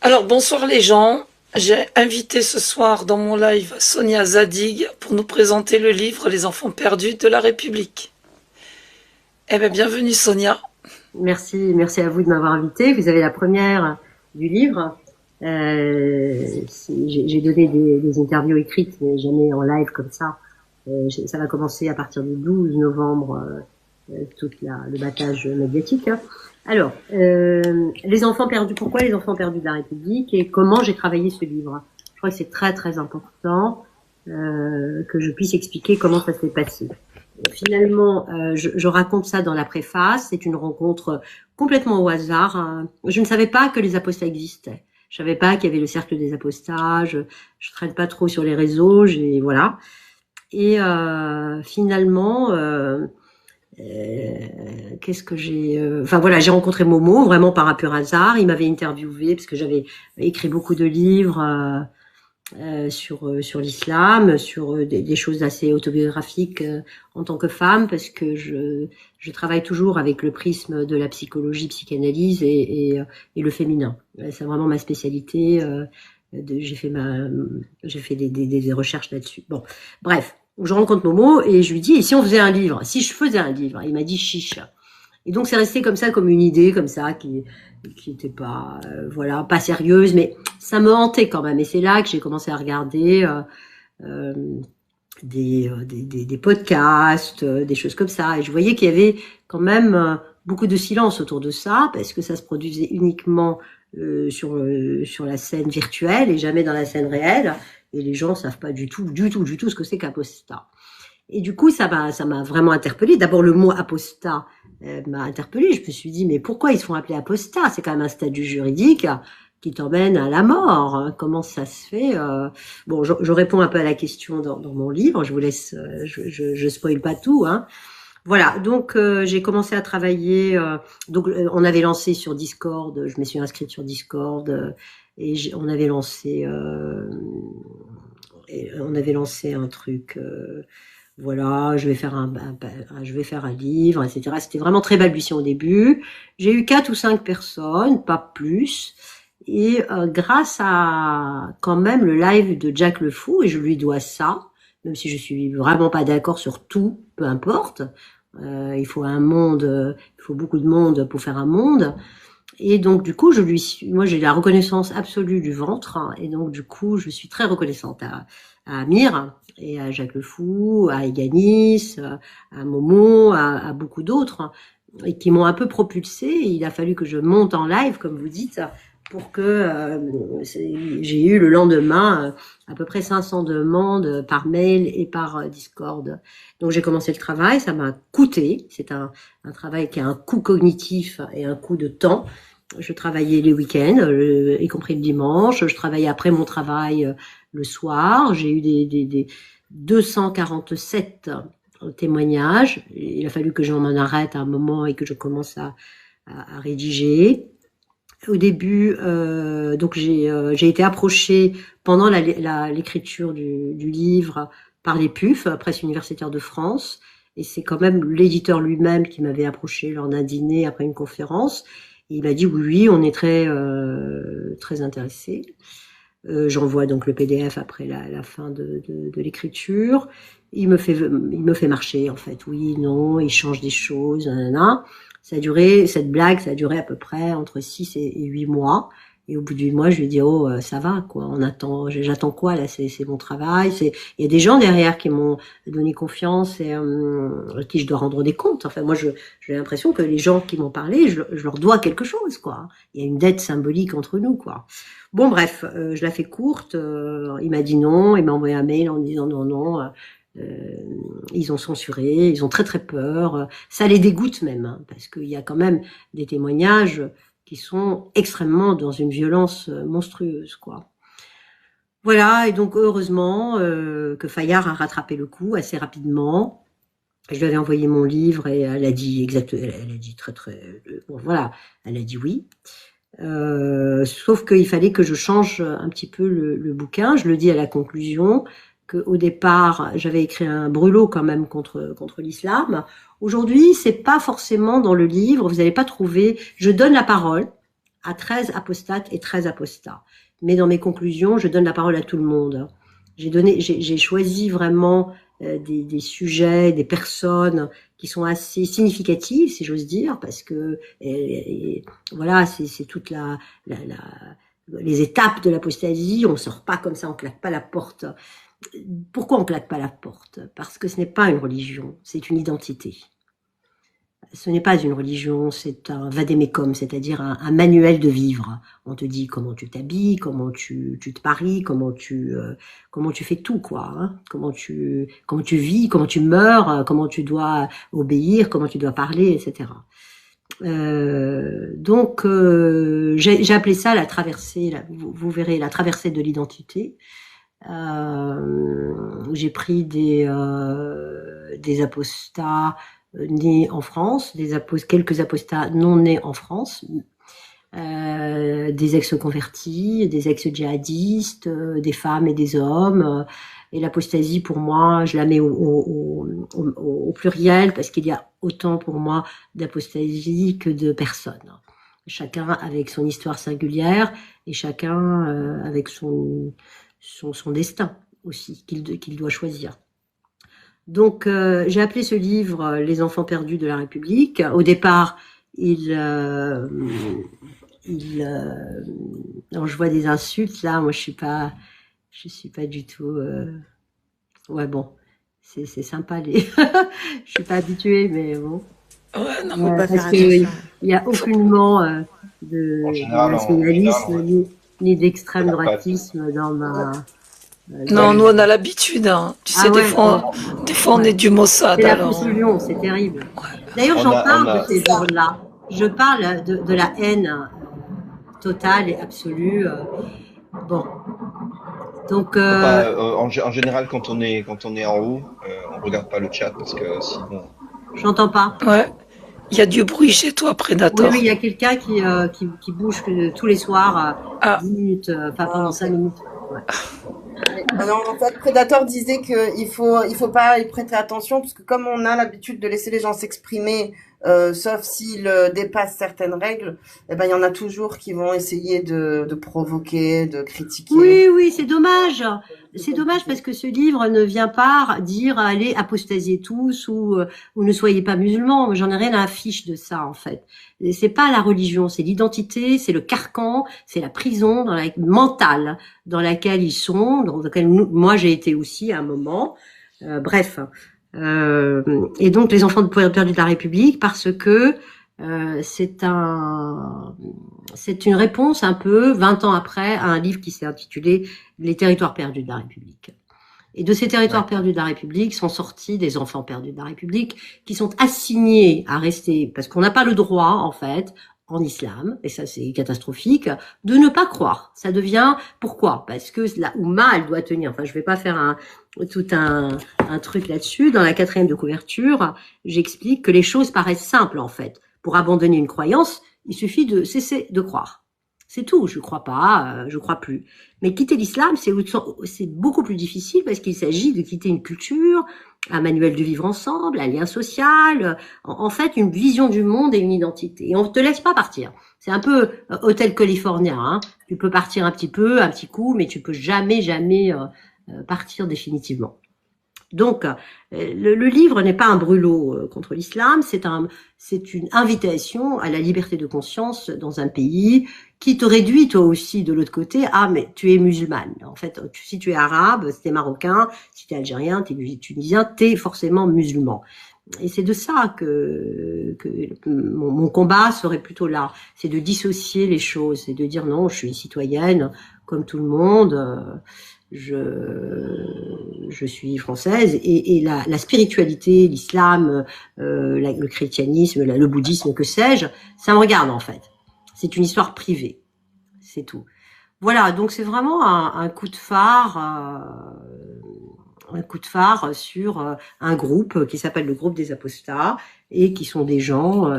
Alors bonsoir les gens, j'ai invité ce soir dans mon live Sonia Zadig pour nous présenter le livre Les enfants perdus de la République. Eh bien bienvenue Sonia. Merci à vous de m'avoir invité. Vous avez la première du livre. J'ai donné des interviews écrites, mais jamais en live comme ça. Ça va commencer à partir du 12 novembre, le battage médiatique. Alors, les enfants perdus. Pourquoi les enfants perdus de la République et comment j'ai travaillé ce livre? Je crois que c'est très très important que je puisse expliquer comment ça s'est passé. Finalement, je raconte ça dans la préface. C'est une rencontre complètement au hasard, hein. Je ne savais pas que les apostats existaient. Je savais pas qu'il y avait le cercle des apostats. Je traîne pas trop sur les réseaux. Voilà. Et finalement, qu'est-ce que j'ai enfin voilà, j'ai rencontré Momo vraiment par un pur hasard. Il m'avait interviewé parce que j'avais écrit beaucoup de livres sur l'islam, sur des choses assez autobiographiques en tant que femme, parce que je travaille toujours avec le prisme de la psychologie, psychanalyse et le féminin. C'est vraiment ma spécialité. J'ai fait des recherches là-dessus. Bon, bref, je rencontre Momo et je lui dis, et si on faisait un livre? Si je faisais un livre? Il m'a dit chiche. Et donc c'est resté comme ça, comme une idée, comme ça, qui était pas, voilà, pas sérieuse, mais ça me hantait quand même. Et c'est là que j'ai commencé à regarder euh, des podcasts, des choses comme ça. Et je voyais qu'il y avait quand même beaucoup de silence autour de ça, parce que ça se produisait uniquement sur la scène virtuelle et jamais dans la scène réelle. Et les gens savent pas du tout ce que c'est qu'apostat. Et du coup, ça m'a vraiment interpellée. D'abord, le mot apostat m'a interpellée. Je me suis dit, mais pourquoi ils se font appeler apostat? C'est quand même un statut juridique qui t'emmène à la mort. Hein. Comment ça se fait? Bon, je réponds un peu à la question dans mon livre. Je vous laisse, je spoil pas tout. Hein. Voilà, donc j'ai commencé à travailler. Donc on avait lancé sur Discord. Je me suis inscrite sur Discord et on avait lancé un truc. Voilà, je vais faire un livre, etc. C'était vraiment très balbutiant au début. J'ai eu 4 ou 5 personnes, pas plus. Et grâce à quand même le live de Jack le Fou, et je lui dois ça, même si je suis vraiment pas d'accord sur tout, peu importe. Il faut beaucoup de monde pour faire un monde. Et donc du coup, moi j'ai la reconnaissance absolue du ventre, hein, et donc du coup, je suis très reconnaissante à Amir et à Jacques Le Fou, à Eganis, à Momo, à beaucoup d'autres, hein, et qui m'ont un peu propulsée. Il a fallu que je monte en live, comme vous dites, pour que j'ai eu le lendemain à peu près 500 demandes par mail et par Discord. Donc j'ai commencé le travail, ça m'a coûté. C'est un travail qui a un coût cognitif et un coût de temps. Je travaillais les week-ends, y compris le dimanche. Je travaillais après mon travail le soir. J'ai eu des 247 témoignages. Il a fallu que j'en arrête à un moment et que je commence à rédiger. Au début, donc j'ai été approchée pendant l'écriture du livre par les PUF, Presse universitaire de France, et c'est quand même l'éditeur lui-même qui m'avait approché lors d'un dîner après une conférence. Et il m'a dit oui, on est très intéressés. J'envoie donc le PDF après la fin de l'écriture. Il me fait marcher en fait. Oui, non, il change des choses, nanana. Cette blague, ça a duré à peu près entre 6 et 8 mois. Et au bout de 8 mois, je lui ai dit, oh, ça va, quoi. J'attends quoi, là? C'est mon travail. Il y a des gens derrière qui m'ont donné confiance et, à qui je dois rendre des comptes. Enfin, moi, j'ai l'impression que les gens qui m'ont parlé, je leur dois quelque chose, quoi. Il y a une dette symbolique entre nous, quoi. Bon, bref, je la fais courte. Il m'a dit non. Il m'a envoyé un mail en disant non. Ils ont censuré, ils ont très très peur. Ça les dégoûte même, hein, parce qu'il y a quand même des témoignages qui sont extrêmement dans une violence monstrueuse, quoi. Voilà, et donc heureusement que Fayard a rattrapé le coup assez rapidement. Je lui avais envoyé mon livre et elle a dit elle a dit bon, voilà, elle a dit oui. Sauf qu'il fallait que je change un petit peu le bouquin. Je le dis à la conclusion. Au départ, j'avais écrit un brûlot quand même contre l'islam. Aujourd'hui, c'est pas forcément dans le livre, vous n'allez pas trouver. Je donne la parole à 13 apostates et 13 apostats. Mais dans mes conclusions, je donne la parole à tout le monde. J'ai choisi vraiment des sujets, des personnes qui sont assez significatives, si j'ose dire, parce que voilà, c'est toute les étapes de l'apostasie. On sort pas comme ça, on claque pas la porte. Pourquoi on claque pas la porte? Parce que ce n'est pas une religion, c'est une identité. Ce n'est pas une religion, c'est un vadémécum, c'est-à-dire un manuel de vivre. On te dit comment tu t'habilles, comment tu te paries, comment tu fais tout, quoi. Hein, comment tu vis, comment tu meurs, comment tu dois obéir, comment tu dois parler, etc. Donc j'ai appelé ça la traversée. Vous verrez la traversée de l'identité. J'ai pris des apostats nés en France, quelques apostats non nés en France, des ex-convertis, des ex-djihadistes, des femmes et des hommes. Et l'apostasie, pour moi, je la mets au pluriel parce qu'il y a autant pour moi d'apostasie que de personnes. Chacun avec son histoire singulière et chacun avec son destin aussi qu'il doit choisir. Donc, j'ai appelé ce livre Les enfants perdus de la République. Au départ, alors je vois des insultes là. Moi, je suis pas du tout. Ouais, bon, c'est sympa je suis pas habituée, mais bon. Ouais, non, Faut pas faire Parce que attention. il y a aucunement de nationalisme ni d'extrême on n'a pas- droitisme dans ma. non, nous on a l'habitude, hein. Tu sais, des ouais, fois on est du Mossad, c'est la alors. confusion, c'est terrible. D'ailleurs, On j'en a- parle on a- de ces jours-là. Je parle de la haine totale et absolue. Bon, donc en général, quand on est en haut, on regarde pas le chat parce que sinon. j'entends pas. Ouais. Il y a du bruit chez toi, Oui, Predator. oui, il y a quelqu'un qui bouge tous les soirs 10 minutes, enfin pendant 5 minutes. Ouais. Non, en fait, Predator disait que il faut pas y prêter attention parce que comme on a l'habitude de laisser les gens s'exprimer, sauf s'ils dépassent certaines règles, eh ben il y en a toujours qui vont essayer de provoquer, de critiquer. Oui, oui, c'est dommage. C'est dommage parce que ce livre ne vient pas dire allez apostasier tous ou ne soyez pas musulmans. Moi, j'en ai rien à fiche de ça en fait. C'est pas la religion, c'est l'identité, c'est le carcan, c'est la prison mentale dans laquelle ils sont, dans laquelle moi j'ai été aussi à un moment. Bref. Et donc les enfants perdus de la République parce que c'est une réponse un peu 20 ans après à un livre qui s'est intitulé Les territoires perdus de la République. Et de ces territoires perdus de la République sont sortis des enfants perdus de la République qui sont assignés à rester, parce qu'on n'a pas le droit, en fait, en islam, et ça c'est catastrophique, de ne pas croire. Ça devient, pourquoi? Parce que la Oumma, elle doit tenir, enfin je vais pas faire tout un truc là-dessus. Dans la 4e de couverture, j'explique que les choses paraissent simples, en fait. Pour abandonner une croyance, il suffit de cesser de croire. C'est tout. Je crois pas, je crois plus. Mais quitter l'islam, c'est beaucoup plus difficile parce qu'il s'agit de quitter une culture, un manuel de vivre ensemble, un lien social, en fait une vision du monde et une identité. Et on te laisse pas partir. C'est un peu hôtel californien. Hein. Tu peux partir un petit coup, mais tu peux jamais partir définitivement. Donc, le livre n'est pas un brûlot contre l'islam, c'est une invitation à la liberté de conscience dans un pays qui te réduit toi aussi de l'autre côté. Ah, mais tu es musulmane. En fait, si tu es arabe, si tu es marocain, si tu es algérien, tu es tunisien, tu es forcément musulman. Et c'est de ça que mon combat serait plutôt là. C'est de dissocier les choses, c'est de dire non, je suis une citoyenne comme tout le monde. Je suis française et la spiritualité, l'islam, le christianisme, le bouddhisme, que sais-je, ça me regarde en fait. C'est une histoire privée, c'est tout. Voilà, donc c'est vraiment un coup de phare, sur un groupe qui s'appelle le groupe des apostats et qui sont des gens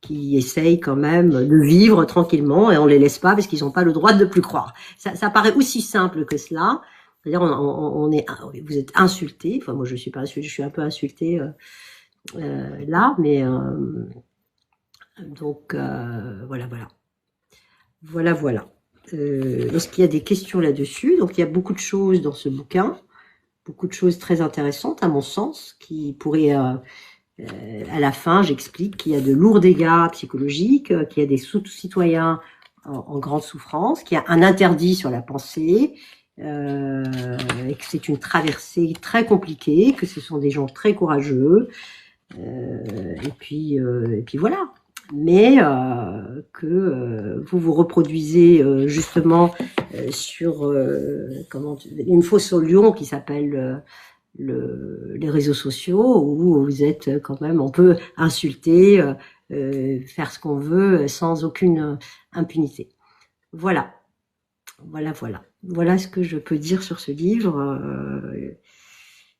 qui essayent quand même de vivre tranquillement et on les laisse pas parce qu'ils n'ont pas le droit de plus croire. Ça paraît aussi simple que cela. C'est-à-dire, vous êtes insulté. Enfin, moi, je suis pas insultée, je suis un peu insultée là, mais donc voilà. Voilà, voilà. Est-ce qu'il y a des questions là-dessus? Donc, il y a beaucoup de choses dans ce bouquin, beaucoup de choses très intéressantes, à mon sens, qui pourraient, à la fin, j'explique qu'il y a de lourds dégâts psychologiques, qu'il y a des citoyens en grande souffrance, qu'il y a un interdit sur la pensée, et que c'est une traversée très compliquée, que ce sont des gens très courageux, et puis voilà. Mais que vous vous reproduisez justement sur une fosse au lion qui s'appelle les réseaux sociaux, où vous êtes quand même, on peut insulter, faire ce qu'on veut sans aucune impunité. Voilà, voilà, voilà. Voilà ce que je peux dire sur ce livre.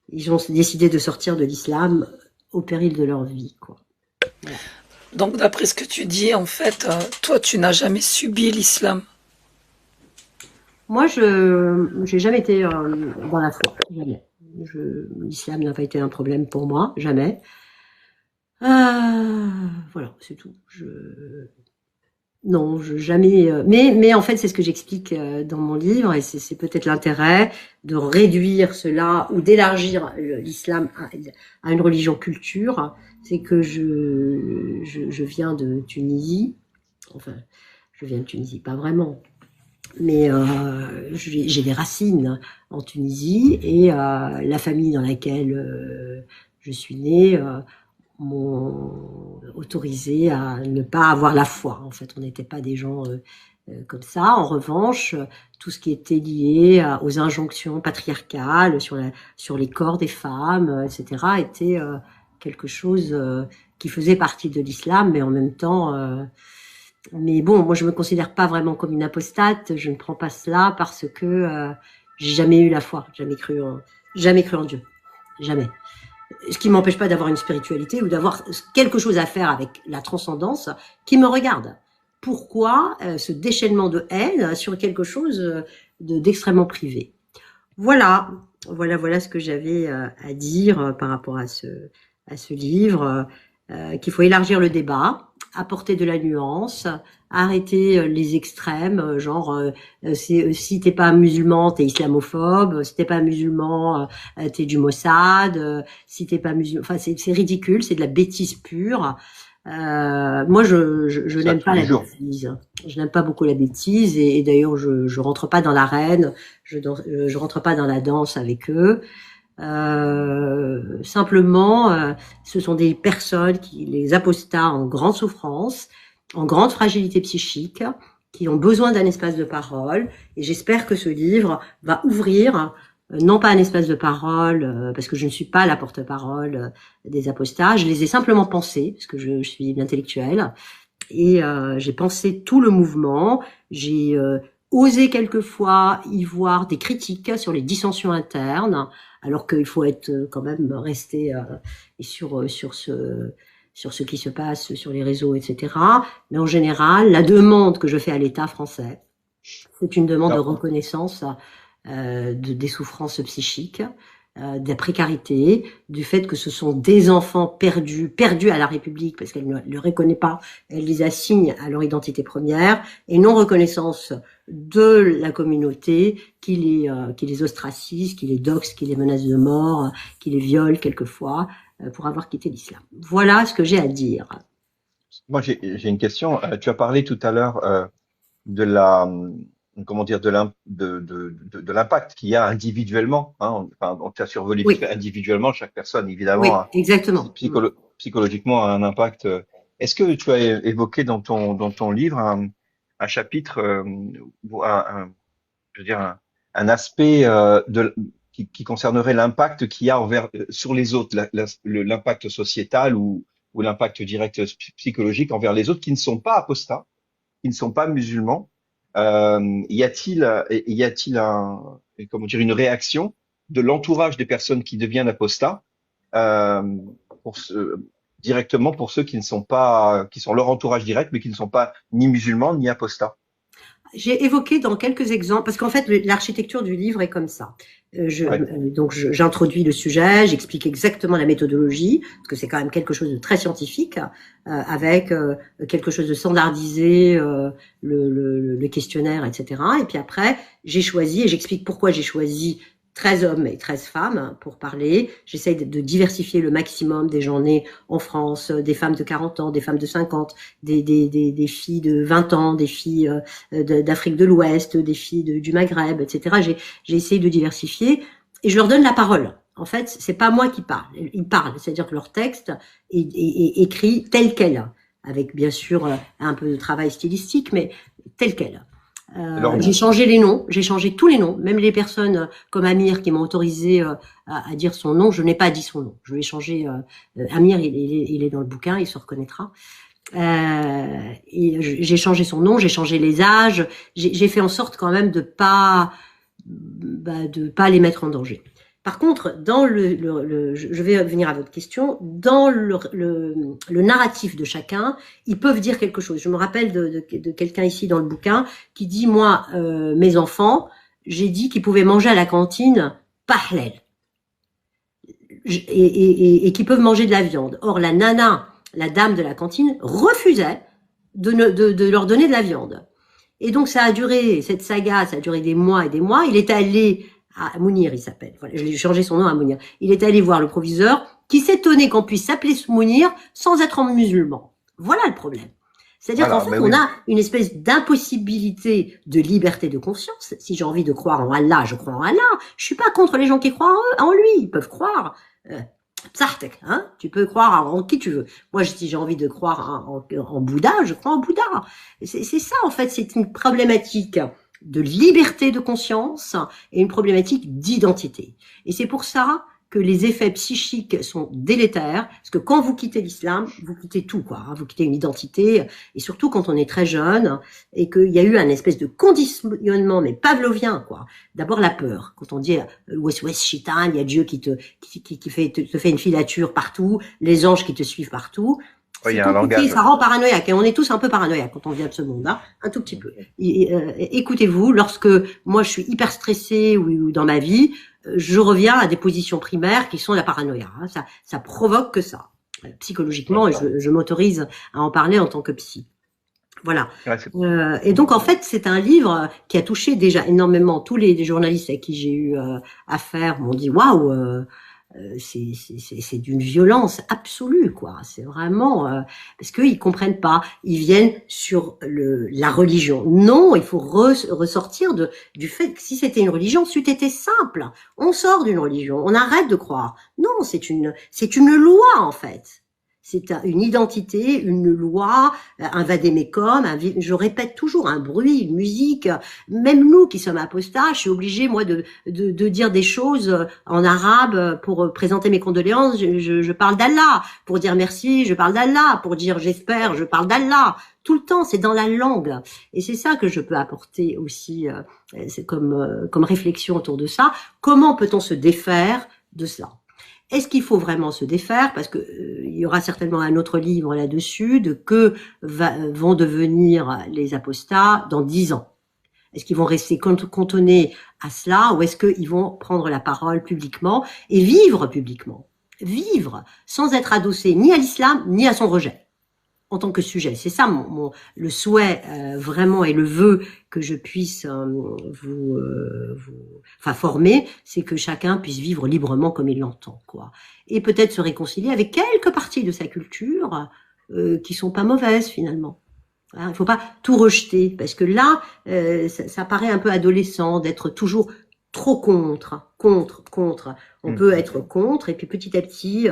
Ils ont décidé de sortir de l'islam au péril de leur vie, quoi. Voilà. Donc, d'après ce que tu dis, en fait, toi, tu n'as jamais subi l'islam. Moi, j'ai jamais été dans la foi, jamais. L'islam n'a pas été un problème pour moi, jamais. Voilà, c'est tout. Non, jamais. Mais en fait, c'est ce que j'explique dans mon livre, et c'est peut-être l'intérêt de réduire cela ou d'élargir l'islam à une religion culture. C'est que je viens de Tunisie. Enfin, je viens de Tunisie, pas vraiment. Mais j'ai des racines en Tunisie, et la famille dans laquelle je suis née m'ont autorisé à ne pas avoir la foi. En fait, on n'était pas des gens comme ça. En revanche, tout ce qui était lié aux injonctions patriarcales sur les corps des femmes, etc., était quelque chose qui faisait partie de l'islam, mais en même temps... mais bon, moi je me considère pas vraiment comme une apostate. Je ne prends pas cela parce que j'ai jamais eu la foi, jamais cru en Dieu, jamais. Ce qui m'empêche pas d'avoir une spiritualité ou d'avoir quelque chose à faire avec la transcendance qui me regarde. Pourquoi ce déchaînement de haine sur quelque chose d'extrêmement privé? Voilà, voilà ce que j'avais à dire par rapport à ce livre, qu'il faut élargir le débat, apporter de la nuance, arrêter les extrêmes, genre si t'es pas musulman, t'es islamophobe, si t'es pas musulman, t'es du Mossad, si t'es pas musulman, enfin c'est ridicule, c'est de la bêtise pure. Moi je n'aime pas la bêtise. Je n'aime pas beaucoup la bêtise, et d'ailleurs je rentre pas dans l'arène, je rentre pas dans la danse avec eux. Simplement, ce sont des personnes les apostats en grande souffrance, en grande fragilité psychique, qui ont besoin d'un espace de parole. Et j'espère que ce livre va ouvrir, non pas un espace de parole, parce que je ne suis pas la porte-parole des apostats. Je les ai simplement pensés, parce que je suis une intellectuelle. Et j'ai pensé tout le mouvement. J'ai osé quelquefois y voir des critiques sur les dissensions internes, alors qu'il faut être quand même resté sur ce qui se passe sur les réseaux, etc. Mais en général, la demande que je fais à l'État français, c'est une demande de reconnaissance des souffrances psychiques, de la précarité, du fait que ce sont des enfants perdus à la République parce qu'elle ne le reconnaît pas, elle les assigne à leur identité première, et non reconnaissance de la communauté qui les ostracise, qui les doxe, qui les menace de mort, qui les viole quelquefois pour avoir quitté l'islam. Voilà ce que j'ai à dire. Moi, j'ai une question. Tu as parlé tout à l'heure de la, comment dire, de l'impact qu'il y a individuellement. Hein. Enfin, on t'a survolé Oui. individuellement, chaque personne, évidemment, Oui, exactement. psychologiquement a un impact. Est-ce que tu as évoqué dans ton livre un chapitre, ou je veux dire, un aspect qui concernerait l'impact qu'il y a sur les autres, l'impact sociétal ou l'impact direct psychologique envers les autres qui ne sont pas apostats, qui ne sont pas musulmans? Y a-t-il comment dire, une réaction de l'entourage des personnes qui deviennent apostats euh, directement pour ceux qui ne sont pas, qui sont leur entourage direct, mais qui ne sont pas ni musulmans ni apostats? J'ai évoqué dans quelques exemples, parce qu'en fait, l'architecture du livre est comme ça. Ouais. Donc, j'introduis le sujet, j'explique exactement la méthodologie, parce que c'est quand même quelque chose de très scientifique, avec quelque chose de standardisé, le questionnaire, etc. Et puis après, j'ai choisi, et j'explique pourquoi j'ai choisi 13 hommes et 13 femmes pour parler. J'essaye de diversifier le maximum des gens nés en France, des femmes de 40 ans, des femmes de 50, des filles de 20 ans, des filles d'Afrique de l'Ouest, des filles du Maghreb, etc. J'ai essayé de diversifier et je leur donne la parole. En fait, c'est pas moi qui parle, ils parlent, c'est-à-dire que leur texte est écrit tel quel, avec bien sûr un peu de travail stylistique, mais tel quel. J'ai changé les noms, j'ai changé tous les noms, même les personnes comme Amir qui m'ont autorisé à dire son nom, je n'ai pas dit son nom. Je lui ai changé. Amir, il est dans le bouquin, il se reconnaîtra. Et j'ai changé son nom, j'ai changé les âges, j'ai fait en sorte quand même de pas les mettre en danger. Par contre, dans je vais venir à votre question, dans le narratif de chacun, ils peuvent dire quelque chose. Je me rappelle de quelqu'un ici dans le bouquin qui dit, moi, mes enfants, j'ai dit qu'ils pouvaient manger à la cantine pahlel et qu'ils peuvent manger de la viande. Or, la nana, la dame de la cantine, refusait de leur donner de la viande. Et donc, ça a duré, cette saga, ça a duré des mois et des mois. Il est allé Mounir, il s'appelle. Voilà, je l'ai changé son nom à Mounir. Il est allé voir le proviseur, qui s'étonnait qu'on puisse s'appeler Mounir sans être musulman. Voilà le problème. C'est-à-dire qu'en fait, on a une espèce d'impossibilité de liberté de conscience. Si j'ai envie de croire en Allah, je crois en Allah. Je suis pas contre les gens qui croient en lui. Ils peuvent croire. Hein, tu peux croire en qui tu veux. Moi, si j'ai envie de croire en Bouddha, je crois en Bouddha. C'est ça, en fait, c'est une problématique de liberté de conscience et une problématique d'identité. Et c'est pour ça que les effets psychiques sont délétères, parce que quand vous quittez l'islam, vous quittez tout, quoi. Vous quittez une identité, et surtout quand on est très jeune, et qu'il y a eu un espèce de conditionnement, mais pavlovien, quoi. D'abord la peur. Quand on dit West Shitan, il y a Dieu qui te fait une filature partout, les anges qui te suivent partout. Oui, il y a un langage. Ça rend paranoïaque, et on est tous un peu paranoïaques quand on vient de ce monde, hein, un tout petit peu. Écoutez-vous, lorsque moi je suis hyper stressée ou dans ma vie, je reviens à des positions primaires qui sont la paranoïa. Hein. Ça provoque que ça, psychologiquement, et je m'autorise à en parler en tant que psy. Voilà. Ouais, et donc en fait, c'est un livre qui a touché déjà énormément tous les journalistes avec qui j'ai eu affaire. M'ont dit waouh. C'est d'une violence absolue, quoi. C'est vraiment parce qu'ils comprennent pas. Ils viennent sur la religion. Non, il faut ressortir du fait que si c'était une religion, c'eût été simple. On sort d'une religion, on arrête de croire. Non, c'est une loi en fait. C'est une identité, une loi, un vadémécum, je répète toujours, un bruit, une musique. Même nous qui sommes apostats, je suis obligée, moi, de dire des choses en arabe pour présenter mes condoléances. Je parle d'Allah. Pour dire merci, je parle d'Allah. Pour dire j'espère, je parle d'Allah. Tout le temps, c'est dans la langue. Et c'est ça que je peux apporter aussi c'est comme réflexion autour de ça. Comment peut-on se défaire de ça ? Est-ce qu'il faut vraiment se défaire? Parce que il y aura certainement un autre livre là-dessus de vont devenir les apostats dans 10 ans. Est-ce qu'ils vont rester cantonnés à cela ou est-ce qu'ils vont prendre la parole publiquement et vivre publiquement? Vivre sans être adossé ni à l'islam ni à son rejet en tant que sujet. C'est ça le souhait vraiment et le vœu que je puisse vous former, c'est que chacun puisse vivre librement comme il l'entend, quoi. Et peut-être se réconcilier avec quelques parties de sa culture qui sont pas mauvaises finalement. Il ne faut pas tout rejeter parce que là, ça paraît un peu adolescent d'être toujours trop contre. On peut être contre et puis petit à petit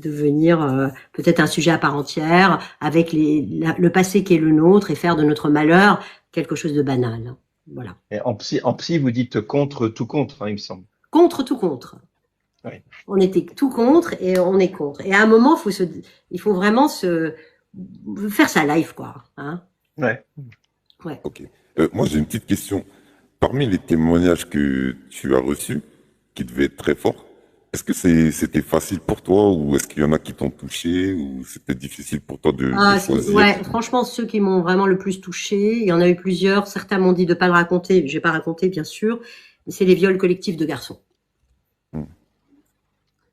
devenir peut-être un sujet à part entière avec le passé qui est le nôtre et faire de notre malheur quelque chose de banal. Voilà. Et en psy, vous dites contre tout contre, hein, il me semble. Contre tout contre. Oui. On était tout contre et on est contre. Et à un moment, il faut vraiment faire sa life, quoi. Hein. Ouais. Ok. Moi, j'ai une petite question. Parmi les témoignages que tu as reçus, qui devaient être très forts, est-ce que c'était facile pour toi ou est-ce qu'il y en a qui t'ont touché ou c'était difficile pour toi de choisir? Ouais, franchement, ceux qui m'ont vraiment le plus touché, il y en a eu plusieurs. Certains m'ont dit de pas le raconter. J'ai pas raconté, bien sûr. Mais c'est les viols collectifs de garçons. Hmm.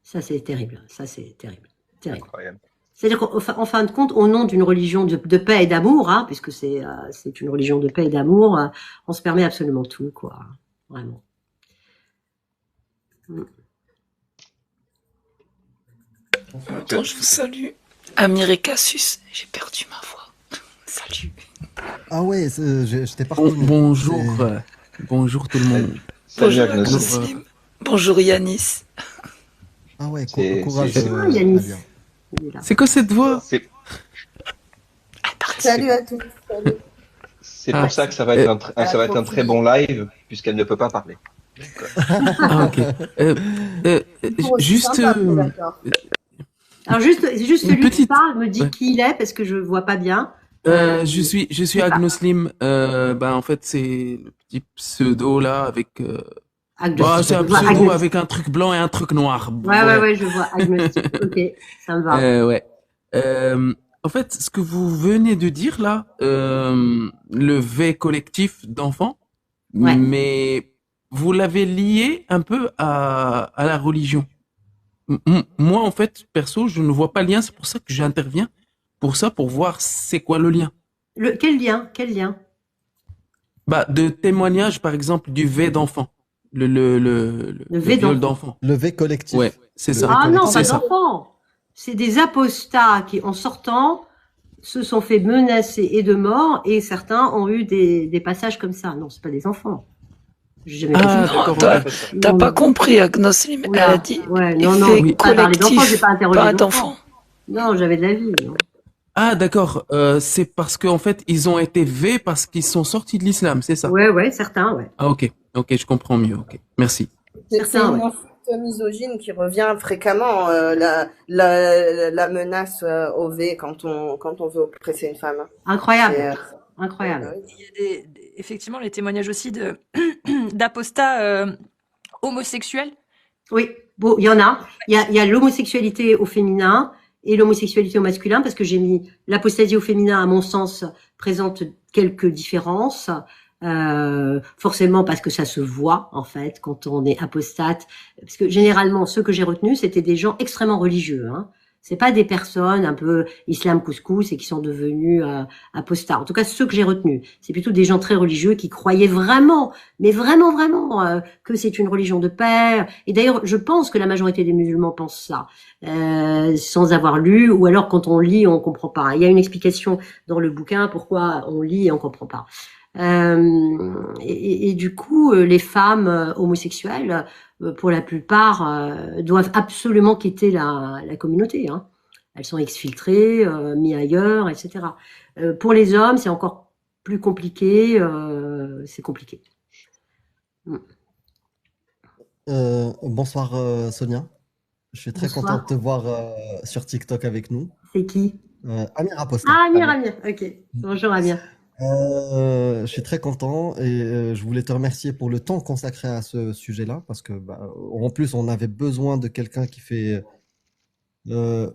Ça, c'est terrible. Ça, c'est terrible. Terrible. Incroyable. C'est-à-dire qu'en fin de compte, au nom d'une religion de paix et d'amour, hein, puisque c'est une religion de paix et d'amour, on se permet absolument tout, quoi. Vraiment. Attends, je vous salue. Amir et Cassius, j'ai perdu ma voix. Salut. Ah ouais, j'étais pas reconnu. Bonjour, bonjour tout le monde. Bonjour Agnos. Agnoslim. Bonjour Yanis. Ah ouais, C'est- courage. c'est- Yanis. Fabien. Il est là. C'est quoi cette voix? C'est Salut à tous. Salut. c'est pour ça que ça va être ça va être un très bon live puisqu'elle ne peut pas parler. Ah, ok. Juste, D'accord. Alors juste Une celui qui petite- parle me dit ouais. qui il est parce que je vois pas bien. je suis Agnoslim. En fait, c'est le petit pseudo là avec. Agnostic. C'est un Je vois pseudo Agnostic. avec un truc blanc et un truc noir. Ouais, je vois Agnostic. Ok, ça me va. Ouais. En fait, ce que vous venez de dire là, le V collectif d'enfants, Ouais. mais vous l'avez lié un peu à la religion. Moi, en fait, perso, je ne vois pas le lien. C'est pour ça que j'interviens. Pour voir c'est quoi le lien. Quel lien? Quel lien? De témoignage, par exemple, du V d'enfant. Le V viol d'enfant. d'enfant. Le V collectif. Ouais, c'est ça. Ah non, C'est pas ça. d'enfants. C'est des apostats qui, en sortant, se sont fait menacer et de mort, et certains ont eu des passages comme ça. Non, c'est pas des enfants. J'ai jamais Ah, compris. d'accord. t'as- Ouais. T'as Non, pas non. compris Agnoslim. Elle Oula. a dit Ouais, non, effet oui. Pas parler d'enfants, collectif, j'ai pas interrogé pas d'enfants. d'enfants. Non, j'avais de la vie. Non. Ah, d'accord. C'est parce qu'en fait, ils ont été V parce qu'ils sont sortis de l'islam, c'est ça? Ouais, certains, ouais. Ah, ok, je comprends mieux. Ok, merci. C'est Certains, une ouais. insulte misogyne qui revient fréquemment, la menace au V quand on veut oppresser une femme. Incroyable, C'est, incroyable. Il y a effectivement les témoignages aussi d'apostats homosexuels. Oui, bon, il y en a. Il y a l'homosexualité au féminin et l'homosexualité au masculin, parce que j'ai mis l'apostasie au féminin, à mon sens, présente quelques différences. Forcément parce que ça se voit, en fait, quand on est apostate. Parce que généralement, ceux que j'ai retenus, c'était des gens extrêmement religieux, hein. C'est pas des personnes un peu islam couscous et qui sont devenus apostats. En tout cas, ceux que j'ai retenus, c'est plutôt des gens très religieux qui croyaient vraiment, mais vraiment, que c'est une religion de paix. Et d'ailleurs, je pense que la majorité des musulmans pensent ça, sans avoir lu, ou alors quand on lit, on comprend pas. Il y a une explication dans le bouquin pourquoi on lit et on comprend pas. Et du coup, les femmes homosexuelles, pour la plupart, doivent absolument quitter la communauté, hein. Elles sont exfiltrées, mises ailleurs, etc. Pour les hommes, c'est encore plus compliqué. C'est compliqué. Bonsoir Sonia. Je suis très Bonsoir. content de te voir sur TikTok avec nous. C'est qui? Amir Apostat. Ah, Amir. Ok. Bonjour, Amir. Je suis très content et je voulais te remercier pour le temps consacré à ce sujet-là parce que en plus on avait besoin de quelqu'un qui fait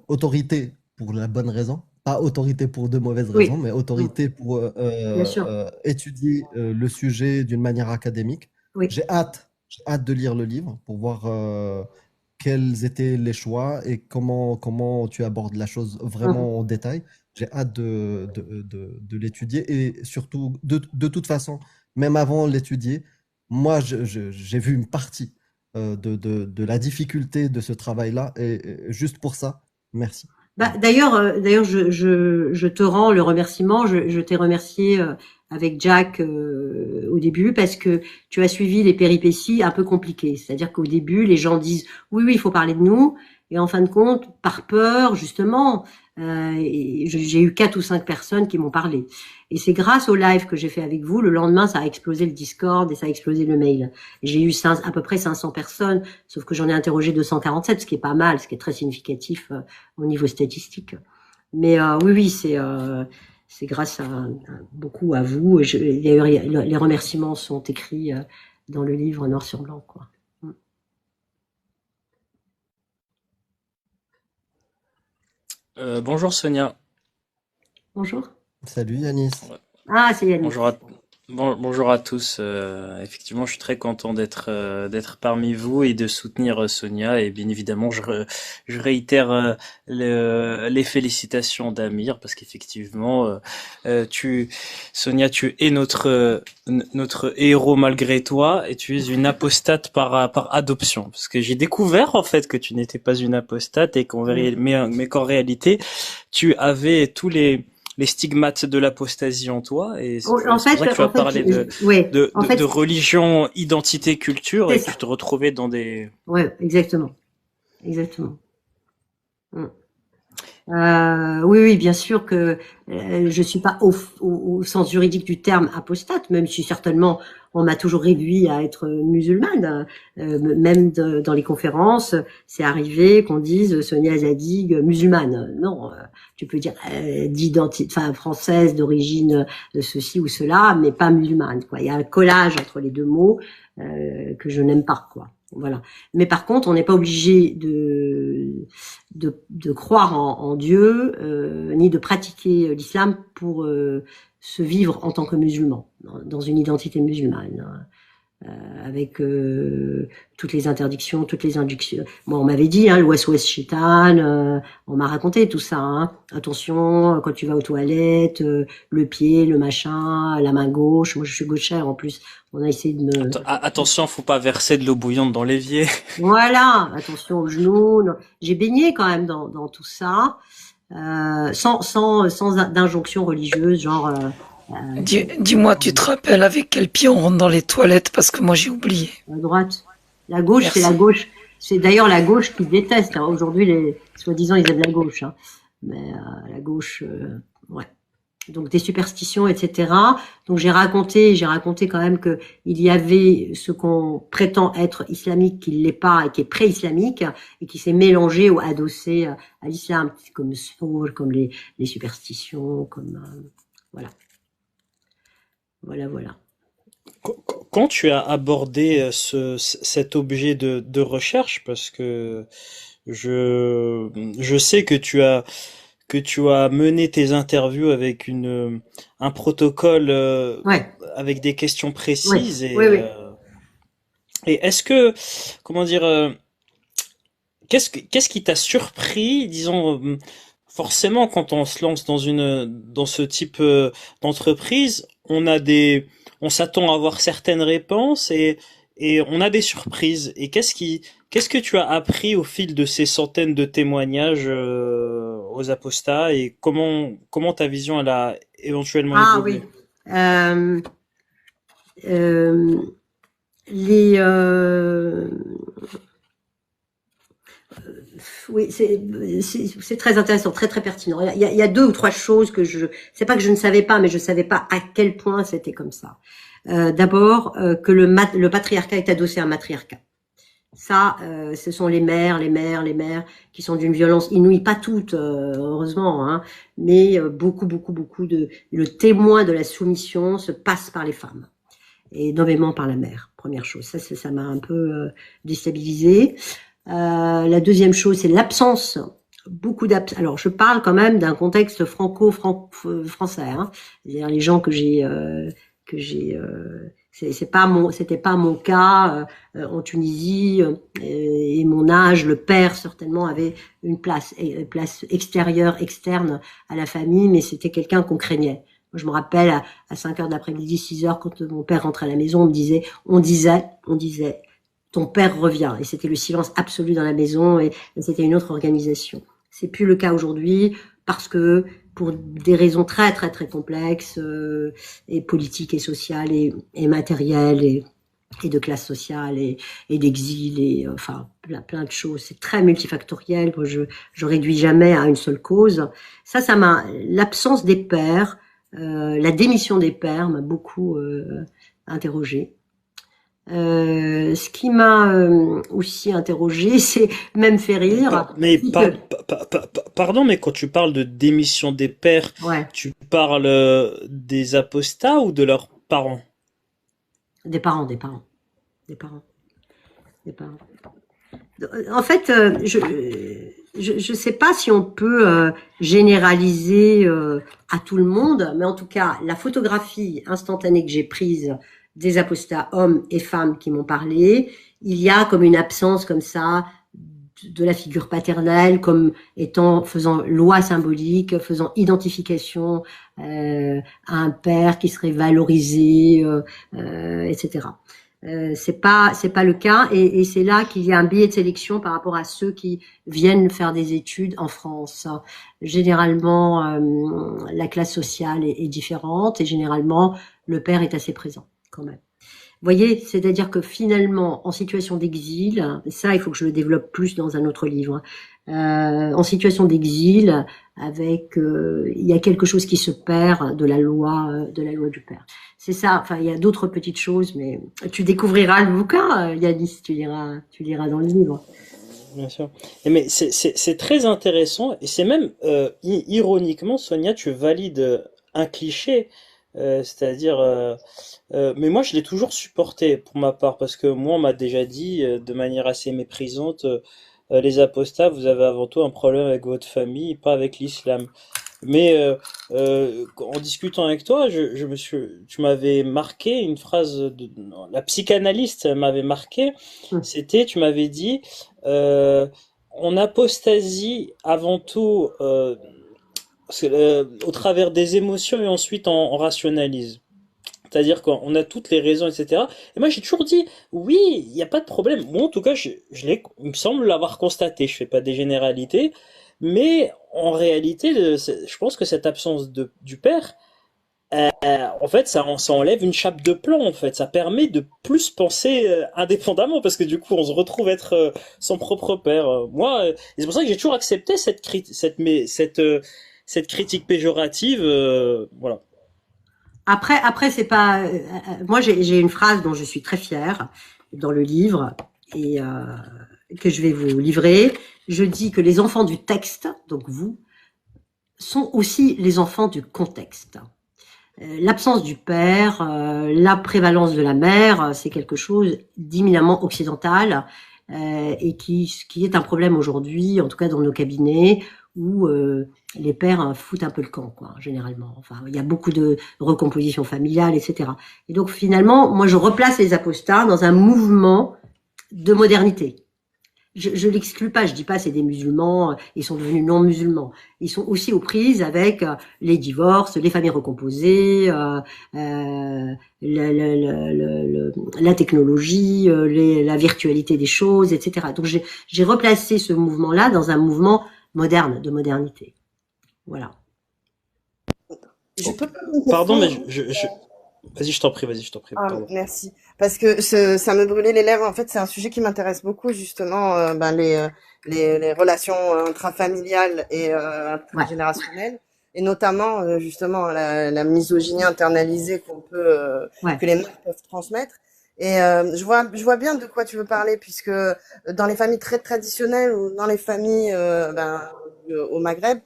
autorité pour la bonne raison, pas autorité pour de mauvaises Oui. raisons, mais autorité pour Bien sûr. étudier le sujet d'une manière académique. Oui. J'ai hâte de lire le livre pour voir quels étaient les choix et comment tu abordes la chose vraiment en détail. J'ai hâte de l'étudier et surtout, de toute façon, même avant l'étudier, moi, j'ai vu une partie de la difficulté de ce travail-là et juste pour ça, merci. D'ailleurs, je te rends le remerciement. Je t'ai remercié avec Jack au début parce que tu as suivi les péripéties un peu compliquées. C'est-à-dire qu'au début, les gens disent oui, il faut parler de nous. Et en fin de compte, par peur, justement, j'ai eu 4 ou 5 personnes qui m'ont parlé. Et c'est grâce au live que j'ai fait avec vous. Le lendemain, ça a explosé le Discord et ça a explosé le mail. J'ai eu à peu près 500 personnes, sauf que j'en ai interrogé 247, ce qui est pas mal, ce qui est très significatif au niveau statistique. Mais oui, c'est grâce beaucoup à vous. D'ailleurs, les remerciements sont écrits dans le livre noir sur blanc, quoi. Bonjour Sonia. Bonjour. Salut Yanis. Ouais. Ah, c'est Yannick. Bonjour à tous. Effectivement, je suis très content d'être parmi vous et de soutenir Sonia. Et bien évidemment, je réitère les félicitations d'Amir parce qu'effectivement, Sonia, tu es notre héros malgré toi et tu es une apostate par adoption. Parce que j'ai découvert en fait que tu n'étais pas une apostate et mais qu'en réalité, tu avais tous les stigmates de l'apostasie en toi, et c'est En pour ça fait, que tu as parlé ouais, en fait, de religion, identité, culture, c'est et que ça. tu te retrouvais dans des... Ouais, exactement. Exactement. Mm. Oui, bien sûr que je suis pas au sens juridique du terme apostate, même si certainement on m'a toujours réduit à être musulmane. Même dans les conférences, c'est arrivé qu'on dise Sonia Zadig musulmane. Non, tu peux dire d'identité, enfin française d'origine de ceci ou cela, mais pas musulmane. Quoi. Il y a un collage entre les deux mots que je n'aime pas. Quoi. Voilà. Mais par contre, on n'est pas obligé de croire en Dieu, ni de pratiquer l'islam pour se vivre en tant que musulman, dans une identité musulmane, avec toutes les interdictions, toutes les inductions. Moi, on m'avait dit, l'ouest-ouest chétan, on m'a raconté tout ça. Hein. Attention, quand tu vas aux toilettes, le pied, le machin, la main gauche. Moi, je suis gauchère en plus. On a essayé de me... Attention, faut pas verser de l'eau bouillante dans l'évier. Voilà, attention aux genoux. J'ai baigné quand même dans tout ça, sans d'injonction religieuse, genre... Dis-moi, tu te rappelles avec quel pied on rentre dans les toilettes parce que moi j'ai oublié. La droite. La gauche, Merci. c'est la gauche. C'est d'ailleurs la gauche qui déteste. Hein. Aujourd'hui, soi-disant, ils aiment la gauche. Hein. Mais la gauche, ouais. Donc des superstitions, etc. Donc j'ai raconté quand même que il y avait ce qu'on prétend être islamique, qui l'est pas et qui est pré-islamique et qui s'est mélangé ou adossé à l'islam, comme le sport, comme les superstitions, comme voilà. Quand tu as abordé cet objet de recherche, parce que je sais que tu as mené tes interviews avec un protocole Ouais. avec des questions Ouais. précises Oui. et est-ce que comment dire qu'est-ce qui t'a surpris, disons forcément quand on se lance dans ce type d'entreprise, on s'attend à avoir certaines réponses et on a des surprises. Et qu'est-ce que tu as appris au fil de ces centaines de témoignages aux apostats et comment ta vision elle a éventuellement évolué? Oui. Les oui, c'est très intéressant, très très pertinent. Il y a deux ou trois choses que c'est pas que je ne savais pas, mais je savais pas à quel point c'était comme ça. D'abord, que le patriarcat est adossé à un matriarcat. Ça, ce sont les mères qui sont d'une violence inouïe, pas toutes, heureusement, hein, mais beaucoup le témoin de la soumission se passe par les femmes et nommément par la mère. Première chose, ça m'a un peu déstabilisée. La deuxième chose, c'est l'absence, alors je parle quand même d'un contexte franco-français, hein. C'est-à-dire les gens que j'ai c'était pas mon cas en Tunisie et mon âge, le père certainement avait une place extérieure, externe à la famille, mais c'était quelqu'un qu'on craignait. Moi, je me rappelle à 5 heures d'après-midi, 6 heures, quand mon père rentrait à la maison, on disait, ton père revient. Et c'était le silence absolu dans la maison et c'était une autre organisation. C'est plus le cas aujourd'hui parce que pour des raisons très très très complexes et politiques et sociales et matérielles et de classe sociale et d'exil et enfin plein de choses. C'est très multifactoriel. Je réduis jamais à une seule cause. Ça m'a l'absence des pères, la démission des pères m'a beaucoup interrogée. Ce qui m'a aussi interrogé, c'est même fait rire. Pardon, mais quand tu parles de démission des pères, ouais. Tu parles des apostats ou de leurs parents? Des parents. En fait, je sais pas si on peut généraliser à tout le monde, mais en tout cas, la photographie instantanée que j'ai prise des apostats hommes et femmes qui m'ont parlé, il y a comme une absence comme ça de la figure paternelle, comme étant faisant loi symbolique, faisant identification à un père qui serait valorisé, etc. C'est pas le cas, et c'est là qu'il y a un biais de sélection par rapport à ceux qui viennent faire des études en France. Généralement, la classe sociale est différente, et généralement le père est assez présent quand même. Vous voyez, c'est-à-dire que finalement, en situation d'exil, et ça, il faut que je le développe plus dans un autre livre, en situation d'exil, avec, il y a quelque chose qui se perd de la loi du père. C'est ça. Enfin, il y a d'autres petites choses, mais tu découvriras le bouquin, Yanis, tu liras dans le livre. Bien sûr. Mais c'est très intéressant, et c'est même ironiquement, Sonia, tu valides un cliché, c'est-à-dire, mais moi je l'ai toujours supporté pour ma part, parce que moi on m'a déjà dit de manière assez méprisante, les apostats, vous avez avant tout un problème avec votre famille, pas avec l'islam. Mais en discutant avec toi, tu m'avais marqué une phrase la psychanalyste m'avait marqué. C'était, tu m'avais dit, on apostasie avant tout au travers des émotions, et ensuite on rationalise. C'est-à-dire qu'on a toutes les raisons, etc. Et moi, j'ai toujours dit, oui, il n'y a pas de problème. Bon, en tout cas, il me semble l'avoir constaté. Je fais pas des généralités. Mais en réalité, je pense que cette absence du père, en fait, ça enlève une chape de plomb, en fait. Ça permet de plus penser indépendamment, parce que du coup, on se retrouve être son propre père. Moi, et c'est pour ça que j'ai toujours accepté cette critique péjorative. Voilà. Après, c'est pas. Moi, j'ai une phrase dont je suis très fière dans le livre, et que je vais vous livrer. Je dis que les enfants du texte, donc vous, sont aussi les enfants du contexte. L'absence du père, la prévalence de la mère, c'est quelque chose d'éminemment occidental, et qui est un problème aujourd'hui, en tout cas dans nos cabinets, où les pères foutent un peu le camp, quoi, généralement. Enfin, il y a beaucoup de recomposition familiale, etc. Et donc finalement, moi, je replace les apostats dans un mouvement de modernité. Je l'exclus pas, je dis pas c'est des musulmans, ils sont devenus non musulmans. Ils sont aussi aux prises avec les divorces, les familles recomposées, la technologie, la virtualité des choses, etc. Donc j'ai replacé ce mouvement-là dans un mouvement moderne, de modernité. Voilà. Je peux Pardon, mais vas-y, je t'en prie, Ah, pardon. merci. Parce que ça me brûlait les lèvres. En fait, c'est un sujet qui m'intéresse beaucoup, justement, les relations intrafamiliales et intergénérationnelles, et notamment justement la misogynie internalisée que les mères peuvent transmettre. Et je vois bien de quoi tu veux parler, puisque dans les familles très traditionnelles ou dans les familles au Maghreb,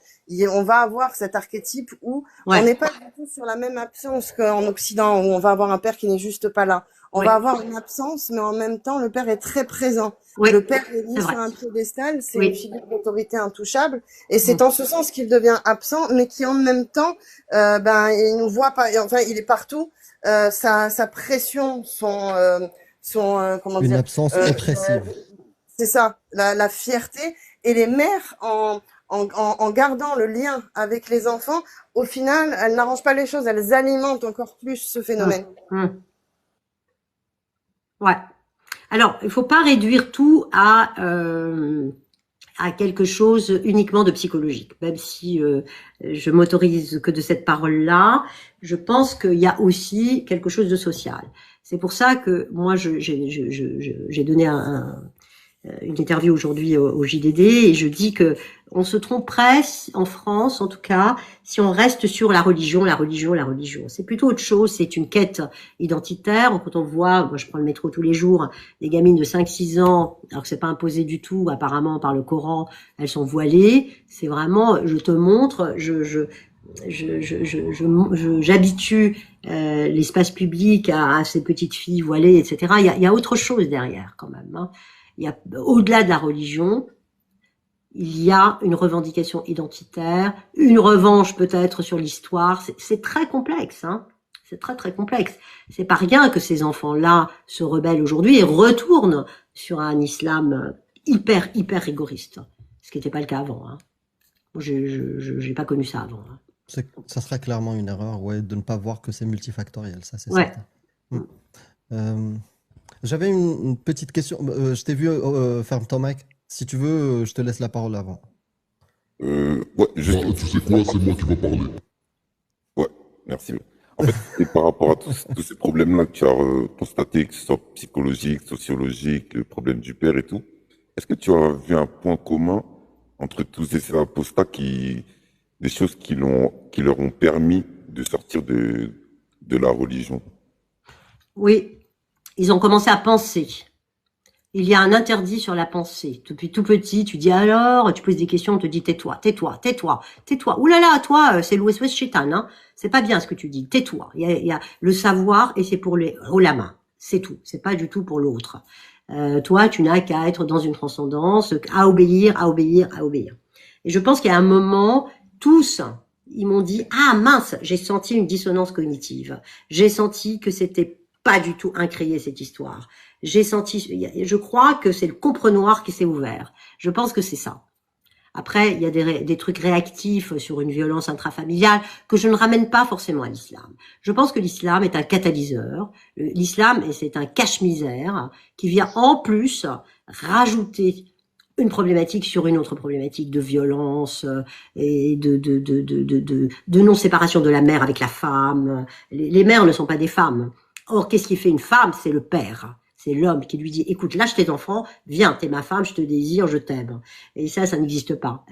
on va avoir cet archétype où on n'est pas du tout sur la même absence qu'en Occident, où on va avoir un père qui n'est juste pas là. On va avoir une absence, mais en même temps, le père est très présent. Le père est mis sur un piédestal, c'est une figure d'autorité intouchable, et c'est en ce sens qu'il devient absent, mais qui en même temps, il nous voit pas, enfin, il est partout. Sa pression, comment dire, une absence oppressive. C'est ça, la fierté, et les mères en gardant le lien avec les enfants, au final, elles n'arrangent pas les choses, elles alimentent encore plus ce phénomène. Ouais. Alors, il faut pas réduire tout à quelque chose uniquement de psychologique. Même si je m'autorise que de cette parole-là, je pense qu'il y a aussi quelque chose de social. C'est pour ça que moi, j'ai donné une interview aujourd'hui au JDD, et je dis que on se tromperait en France, en tout cas, si on reste sur la religion. C'est plutôt autre chose, c'est une quête identitaire. Quand on voit, moi je prends le métro tous les jours, des gamines de 5-6 ans, alors que c'est pas imposé du tout, apparemment par le Coran, elles sont voilées. C'est vraiment, je te montre, j'habitue l'espace public à ces petites filles voilées, etc. Il y a autre chose derrière quand même, hein. Il y a, au-delà de la religion, il y a une revendication identitaire, une revanche peut-être sur l'histoire. C'est très complexe, hein. C'est très très complexe. C'est pas rien que ces enfants-là se rebellent aujourd'hui et retournent sur un islam hyper rigoriste, ce qui n'était pas le cas avant, hein. Moi, j'ai pas connu ça avant, hein. Ça sera clairement une erreur, ouais, de ne pas voir que c'est multifactoriel, ça c'est Ouais. certain. J'avais une petite question. Je t'ai vu ferme ton mic. Si tu veux, je te laisse la parole avant. Ouais, juste. Tu sais quoi, c'est moi qui vais parler. Ouais, merci. En fait, c'est par rapport à tous ces problèmes-là que tu as constatés, que ce soit psychologique, sociologique, le problème du père et tout. Est-ce que tu as vu un point commun entre tous ces apostats des choses qui leur ont permis de sortir de la religion? Oui, ils ont commencé à penser. Il y a un interdit sur la pensée. Depuis tout petit, tu dis alors, tu poses des questions, on te dit tais-toi, tais-toi, tais-toi, tais-toi. Ouh là là, toi, c'est l'ouest chétan, hein. C'est pas bien ce que tu dis. Tais-toi. Il y a le savoir et c'est pour les ulama. C'est tout. C'est pas du tout pour l'autre. Toi, tu n'as qu'à être dans une transcendance, à obéir, à obéir, à obéir. Et je pense qu'il y a un moment, tous, ils m'ont dit, ah mince, j'ai senti une dissonance cognitive. J'ai senti que c'était pas du tout incréé cette histoire. J'ai senti, je crois que c'est le comprenoir qui s'est ouvert. Je pense que c'est ça. Après, il y a des trucs réactifs sur une violence intrafamiliale que je ne ramène pas forcément à l'islam. Je pense que l'islam est un catalyseur. L'islam, c'est un cache-misère qui vient en plus rajouter une problématique sur une autre problématique de violence et de non-séparation de la mère avec la femme. Les mères ne sont pas des femmes. Or, qu'est-ce qui fait une femme? C'est le père. C'est l'homme qui lui dit, écoute, lâche tes enfants, viens, t'es ma femme, je te désire, je t'aime. Et ça n'existe pas.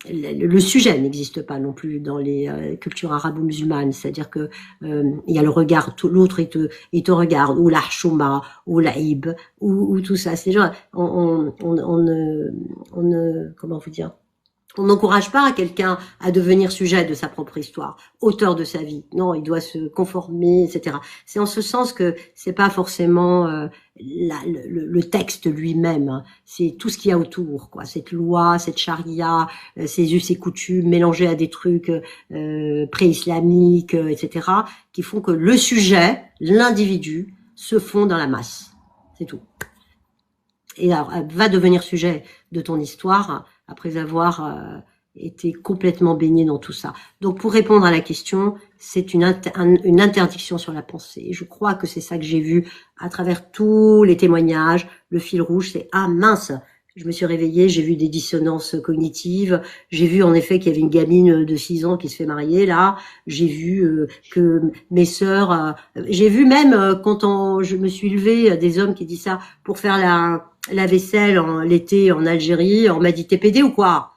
Le sujet n'existe pas non plus dans les cultures arabo-musulmanes. C'est-à-dire que il y a le regard, l'autre il te regarde, ou la chouma, ou la ib, ou tout ça. C'est genre, on ne, comment vous dire? On n'encourage pas quelqu'un à devenir sujet de sa propre histoire, auteur de sa vie. Non, il doit se conformer, etc. C'est en ce sens que c'est pas forcément le texte lui-même, hein. C'est tout ce qu'il y a autour, quoi. Cette loi, cette charia, ces us et coutumes mélangés à des trucs pré-islamiques, etc., qui font que le sujet, l'individu, se fond dans la masse. C'est tout. Et alors, va devenir sujet de ton histoire après avoir été complètement baigné dans tout ça. Donc, pour répondre à la question, c'est une interdiction sur la pensée. Je crois que c'est ça que j'ai vu à travers tous les témoignages. Le fil rouge, c'est « Ah mince !» Je me suis réveillée, j'ai vu des dissonances cognitives. J'ai vu en effet qu'il y avait une gamine de 6 ans qui se fait marier là. J'ai vu que mes sœurs... j'ai vu même quand je me suis levée, des hommes qui disent ça pour faire la vaisselle l'été en Algérie. On m'a dit, t'es pédé ou quoi?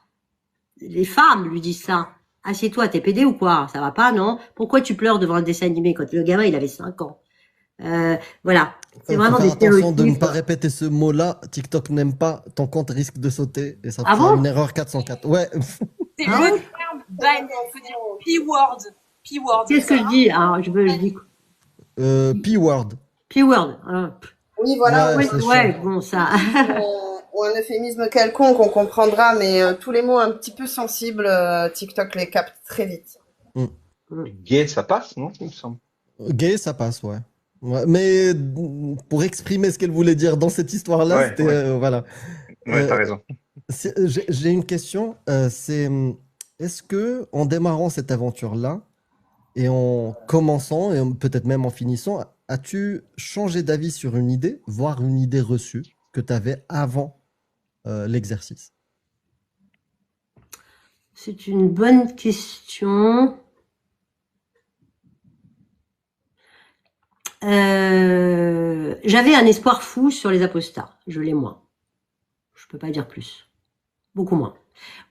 Les femmes lui disent ça. Assieds-toi, t'es pédé ou quoi? Ça va pas, non? Pourquoi tu pleures devant un dessin animé quand le gamin il avait 5 ans? Voilà. C'est vraiment Faut des faire attention de ne stéréotypes. pas répéter ce mot-là. TikTok n'aime pas. Ton compte risque de sauter et ça te Ah fera bon? une erreur 404. Ouais. C'est Ah le ouais? terme banni. Il faut dire P-word. P-word. Qu'est-ce que je dis? Alors, je dis P-word. P-word. Hein. Oui, voilà. Ouais, Oui, c'est ouais, chiant. bon, ça. Ou un euphémisme quelconque, on comprendra, mais tous les mots un petit peu sensibles, TikTok les capte très vite. Gay, ça passe, non? Il me semble. Gay, ça passe, ouais. Ouais, mais pour exprimer ce qu'elle voulait dire dans cette histoire-là, Ouais, c'était ouais. voilà. Ouais, t'as Euh, raison. j'ai une question. C'est est-ce que en démarrant cette aventure-là et en commençant et peut-être même en finissant, as-tu changé d'avis sur une idée, voire une idée reçue que tu avais avant l'exercice? C'est une bonne question. J'avais un espoir fou sur les apostats. Je l'ai moins. Je peux pas dire plus. Beaucoup moins.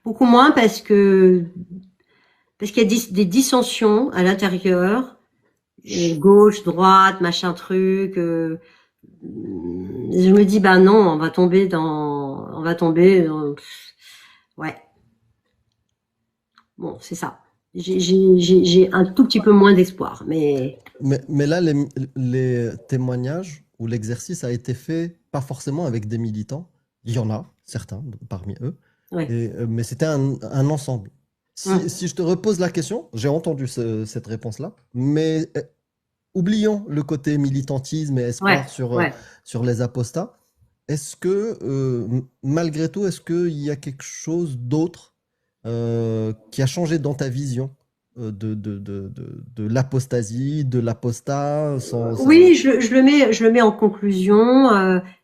Beaucoup moins parce qu'il y a des dissensions à l'intérieur, gauche, droite, machin truc. Je me dis bah non, on va tomber dans, ouais. Bon, c'est ça. J'ai un tout petit peu moins d'espoir, mais Mais là, les témoignages ou l'exercice a été fait pas forcément avec des militants, Il y en a, certains parmi eux, Ouais. mais c'était un ensemble. Hum, Si je te repose la question, j'ai entendu cette réponse-là, mais oublions le côté militantisme et espoir ouais, ouais. sur les apostats. Est-ce que, malgré tout, est-ce qu'il y a quelque chose d'autre qui a changé dans ta vision de l'apostasie, de l'apostat, Oui, je le mets en conclusion.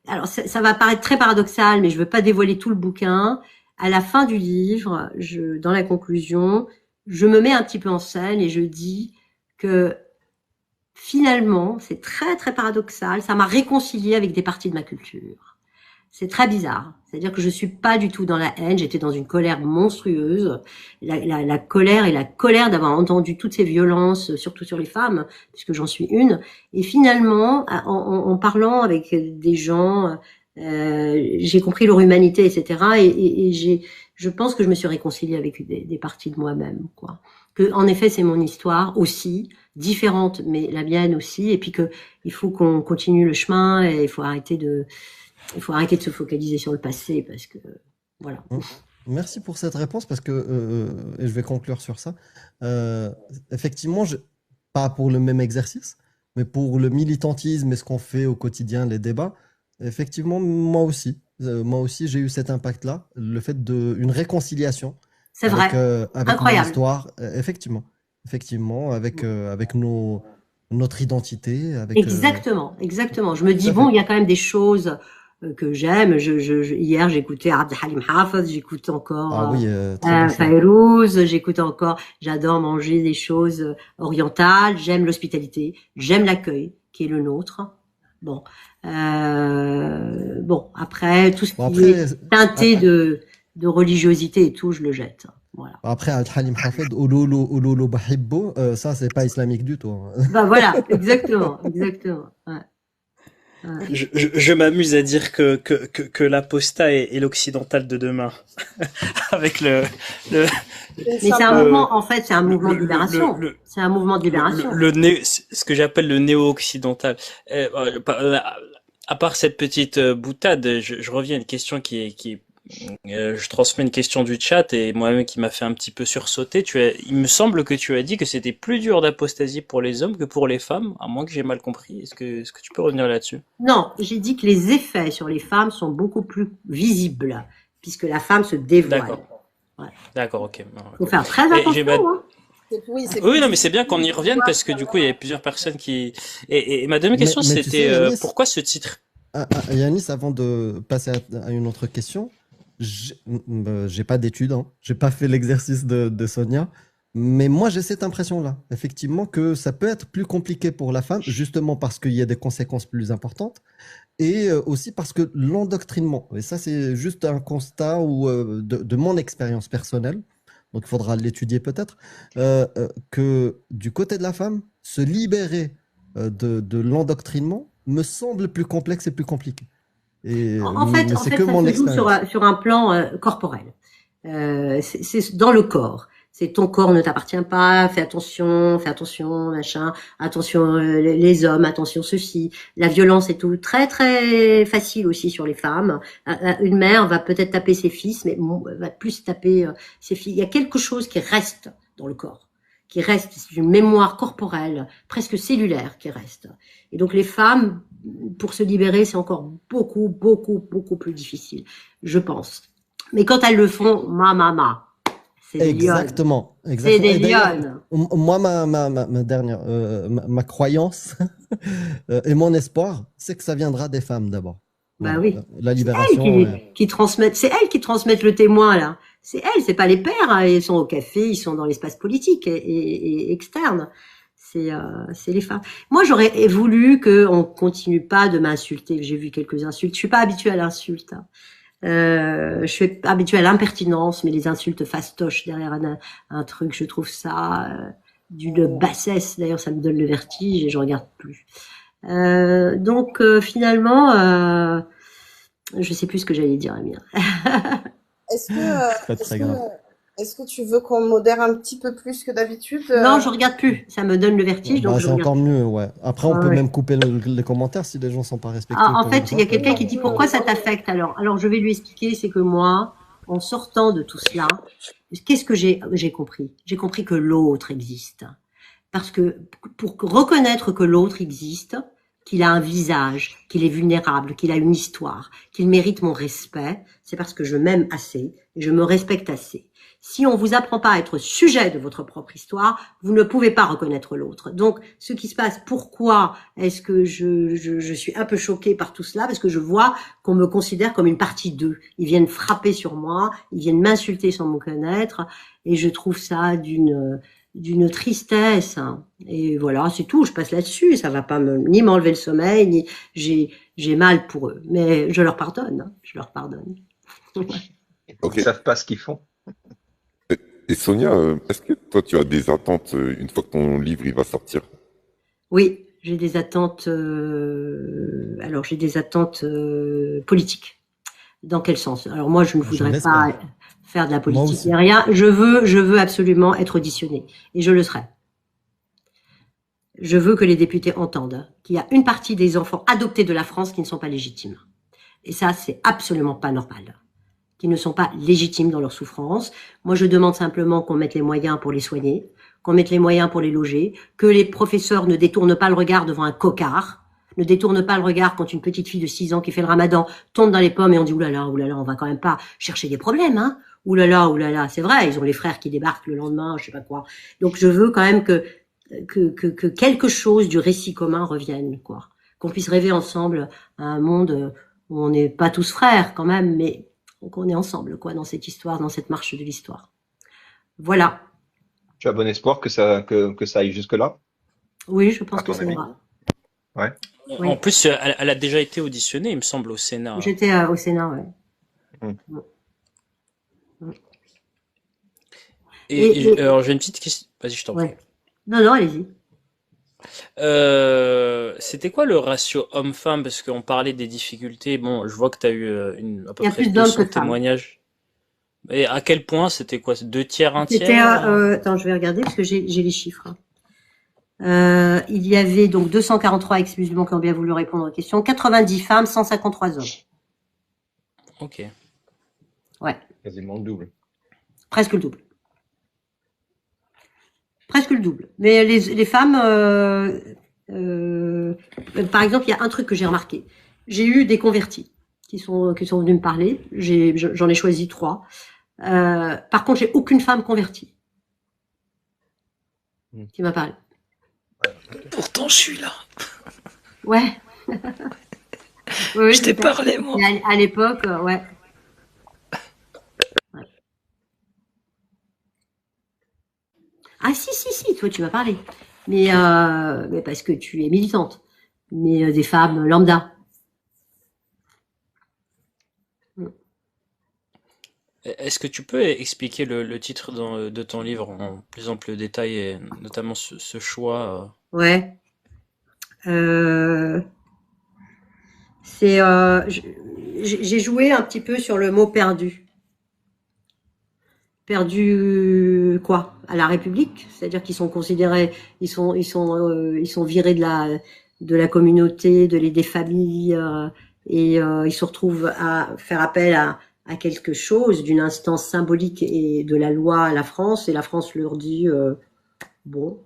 Alors, ça va paraître très paradoxal, mais je veux pas dévoiler tout le bouquin. À la fin du livre, dans la conclusion, je me mets un petit peu en scène et je dis que finalement, c'est très très paradoxal, ça m'a réconcilié avec des parties de ma culture. C'est très bizarre. C'est-à-dire que je suis pas du tout dans la haine, j'étais dans une colère monstrueuse. La colère et la colère d'avoir entendu toutes ces violences, surtout sur les femmes, puisque j'en suis une. Et finalement, en parlant avec des gens, j'ai compris leur humanité, etc. Je pense que je me suis réconciliée avec des parties de moi-même, quoi. Que, en effet, c'est mon histoire aussi, différente, mais la mienne aussi. Et puis que il faut qu'on continue le chemin et il faut arrêter de se focaliser sur le passé parce que, voilà. Merci pour cette réponse parce que, et je vais conclure sur ça. Effectivement, pas pour le même exercice, mais pour le militantisme et ce qu'on fait au quotidien, les débats, effectivement, moi aussi, j'ai eu cet impact-là, le fait une réconciliation C'est vrai. avec mon Incroyable. histoire, effectivement, avec notre identité, Exactement, exactement. Je me tout dis, à bon, fait. il y a quand même des choses que j'aime. Hier, j'écoutais Abd Halim Hafez, j'écoute Ah encore oui, très bon choix. Fayrouz, j'écoute encore, j'adore manger des choses orientales, j'aime l'hospitalité, j'aime l'accueil qui est le nôtre. Bon, bon, après, tout ce Bon, qui est après, teinté de religiosité et tout, je le jette. Voilà. après Al-Halim Hafed, Ouloulou, Ouloulou Bahibbo, ça, c'est pas islamique du tout, hein. Bah voilà, exactement, exactement. Ouais. Ouais. Je m'amuse à dire que l'apostat est l'occidental de demain. Avec le, Mais c'est un mouvement, en fait, c'est un mouvement de libération. C'est un mouvement de libération. ce que j'appelle le néo-occidental. À part cette petite boutade, je reviens à une question je transmets une question du chat et moi-même qui m'a fait un petit peu sursauter. Il me semble que tu as dit que c'était plus dur d'apostasier pour les hommes que pour les femmes, à moins que j'ai mal compris. Est-ce que tu peux revenir là-dessus? Non, j'ai dit que les effets sur les femmes sont beaucoup plus visibles, puisque la femme se dévoile. D'accord. Ouais. D'accord, ok. Faut faire très attention, hein. Oui, non, mais c'est bien qu'on y revienne parce que du coup, il y avait plusieurs personnes qui. Et ma deuxième question, Mais tu c'était sais, Yanis, pourquoi ce titre? Yanis, avant de passer à une autre question, j'ai pas d'études, hein. J'ai pas fait l'exercice de Sonia, mais moi j'ai cette impression-là, effectivement, que ça peut être plus compliqué pour la femme, justement parce qu'il y a des conséquences plus importantes, et aussi parce que l'endoctrinement, et ça c'est juste un constat de mon expérience personnelle, donc il faudra l'étudier peut-être, que du côté de la femme, se libérer de l'endoctrinement me semble plus complexe et plus compliqué. En fait, c'est que ça mon se joue expérience. sur un plan corporel. C'est dans le corps. C'est ton corps ne t'appartient pas, fais attention, machin, attention les hommes, attention ceci. La violence est tout très très facile aussi sur les femmes. Une mère va peut-être taper ses fils, mais va plus taper ses filles. Il y a quelque chose qui reste dans le corps, qui reste, c'est une mémoire corporelle, presque cellulaire qui reste. Et donc les femmes, pour se libérer, c'est encore beaucoup, beaucoup, beaucoup plus difficile, je pense. Mais quand elles le font, c'est des lionnes. Exactement. C'est des Et d'ailleurs, lionnes. moi, ma dernière, ma croyance et mon espoir, c'est que ça viendra des femmes d'abord. Bah Voilà. oui. La Elles libération. qui transmettent, c'est elles qui transmettent le témoin, là. C'est elles, c'est pas les pères, hein. Ils sont au café, ils sont dans l'espace politique et externe. C'est les femmes. Moi, j'aurais voulu qu'on continue pas de m'insulter. J'ai vu quelques insultes. Je suis pas habituée à l'insulte, hein. Je suis habituée à l'impertinence, mais les insultes fastoches derrière un truc, je trouve ça d'une bassesse. D'ailleurs, ça me donne le vertige et je regarde plus. Donc finalement, je sais plus ce que j'allais dire, Amir. Est-ce que, C'est pas très grave. Est-ce que tu veux qu'on modère un petit peu plus que d'habitude? Non, je regarde plus. Ça me donne le vertige, donc Bah, je c'est regarde encore plus. mieux, ouais. Après, on Ouais, peut ouais. même couper les commentaires si les gens sont pas respectueux, En par fait, il y a exemple. quelqu'un qui dit pourquoi ça t'affecte alors. Alors, je vais lui expliquer, c'est que moi, en sortant de tout cela, qu'est-ce que j'ai compris? J'ai compris que l'autre existe. Parce que pour reconnaître que l'autre existe, qu'il a un visage, qu'il est vulnérable, qu'il a une histoire, qu'il mérite mon respect, c'est parce que je m'aime assez et je me respecte assez. Si on vous apprend pas à être sujet de votre propre histoire, vous ne pouvez pas reconnaître l'autre. Donc, ce qui se passe, pourquoi est-ce que je suis un peu choquée par tout cela? Parce que je vois qu'on me considère comme une partie d'eux. Ils viennent frapper sur moi, ils viennent m'insulter sans me connaître, et je trouve ça d'une tristesse. Et voilà, c'est tout. Je passe là-dessus. Ça va pas ni m'enlever le sommeil, ni j'ai mal pour eux. Mais je leur pardonne. Je leur pardonne. Ils ne savent pas ce qu'ils font. Et Sonia, est-ce que toi, tu as des attentes une fois que ton livre il va sortir? Oui, j'ai des attentes. Alors, j'ai des attentes politiques. Dans quel sens? Alors moi, je ne voudrais pas faire de la politique ni rien. Je veux absolument être auditionné, et je le serai. Je veux que les députés entendent qu'il y a une partie des enfants adoptés de la France qui ne sont pas légitimes. Et ça, c'est absolument pas normal. Qui ne sont pas légitimes dans leur souffrance. Moi, je demande simplement qu'on mette les moyens pour les soigner, qu'on mette les moyens pour les loger, que les professeurs ne détournent pas le regard devant un cocard, ne détournent pas le regard quand une petite fille de 6 ans qui fait le ramadan tombe dans les pommes et on dit oulala, on va quand même pas chercher des problèmes, hein. Oulala, c'est vrai, ils ont les frères qui débarquent le lendemain, je sais pas quoi. Donc je veux quand même que quelque chose du récit commun revienne, quoi. Qu'on puisse rêver ensemble à un monde où on n'est pas tous frères quand même, mais qu'on est ensemble, quoi, dans cette histoire, dans cette marche de l'histoire. Voilà. Tu as bon espoir que ça aille jusque-là? Oui, je pense que ça ira. Ouais. Oui. En plus, elle a déjà été auditionnée, il me semble, au Sénat. J'étais au Sénat, ouais. Et alors, j'ai une petite question. Vas-y, je t'en prie. Ouais. Non, allez-y. C'était quoi le ratio homme-femme? Parce qu'on parlait des difficultés. Bon, je vois que tu as eu à peu près plus d'hommes 200 que de femmes. témoignages. Et à quel point c'était quoi? 2 tiers, 1 C'était tiers? attends, je vais regarder parce que j'ai les chiffres. Il y avait donc 243 ex-musulmans qui ont bien voulu répondre aux questions, 90 femmes, 153 hommes. Ok. Ouais. Quasiment le double. Presque le double. Presque le double. Mais les femmes, par exemple, il y a un truc que j'ai remarqué. J'ai eu des convertis qui sont venus me parler. J'en ai choisi 3. Par contre, j'ai aucune femme convertie qui m'a parlé. Pourtant, je suis là. Ouais. Oui, je t'ai parlé, moi. À l'époque, ouais. Ah si, toi tu m'as parlé. Mais parce que tu es militante. Mais des femmes lambda. Est-ce que tu peux expliquer le titre de ton livre en plus ample détail et notamment ce choix? Ouais. J'ai joué un petit peu sur le mot perdu. Perdu quoi? À la République, c'est-à-dire qu'ils sont considérés, ils sont virés de la communauté, des familles, et ils se retrouvent à faire appel à quelque chose d'une instance symbolique et de la loi à la France, et la France leur dit bon,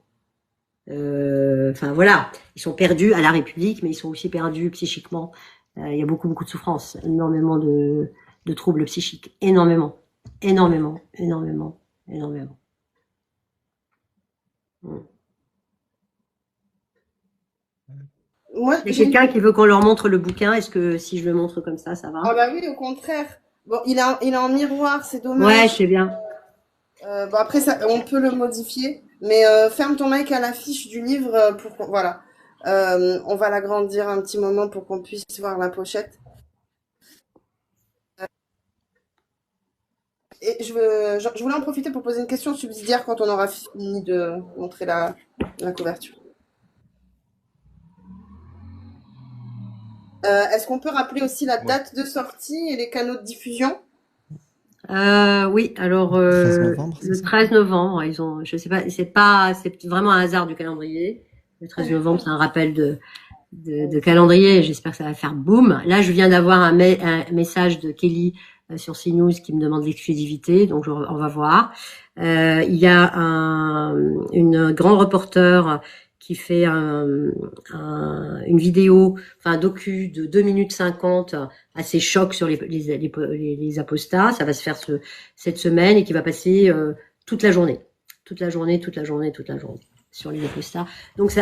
enfin voilà, ils sont perdus à la République, mais ils sont aussi perdus psychiquement. Il y a beaucoup de souffrance, énormément de troubles psychiques, énormément. Moi, il y a quelqu'un qui veut qu'on leur montre le bouquin. Est-ce que si je le montre comme ça va? Ah bah oui, au contraire. Bon, il est en miroir, c'est dommage. Ouais, c'est bien. Bon après, on peut le modifier, mais ferme ton mic à l'affiche du livre voilà. On va l'agrandir un petit moment pour qu'on puisse voir la pochette. Et je voulais en profiter pour poser une question subsidiaire quand on aura fini de montrer la couverture. Est-ce qu'on peut rappeler aussi la date de sortie et les canaux de diffusion? Oui, alors 13 novembre, c'est le ça? 13 novembre, je sais pas, c'est vraiment un hasard du calendrier. Le 13 novembre, c'est un rappel de calendrier. Et j'espère que ça va faire boum. Là, je viens d'avoir un message de Kelly sur CNews qui me demande l'exclusivité, donc on va voir. Il y a une grand reporter qui fait une vidéo, enfin un docu de 2 minutes 50 assez choc sur les apostats. Ça va se faire cette semaine et qui va passer toute la journée sur les apostats. Donc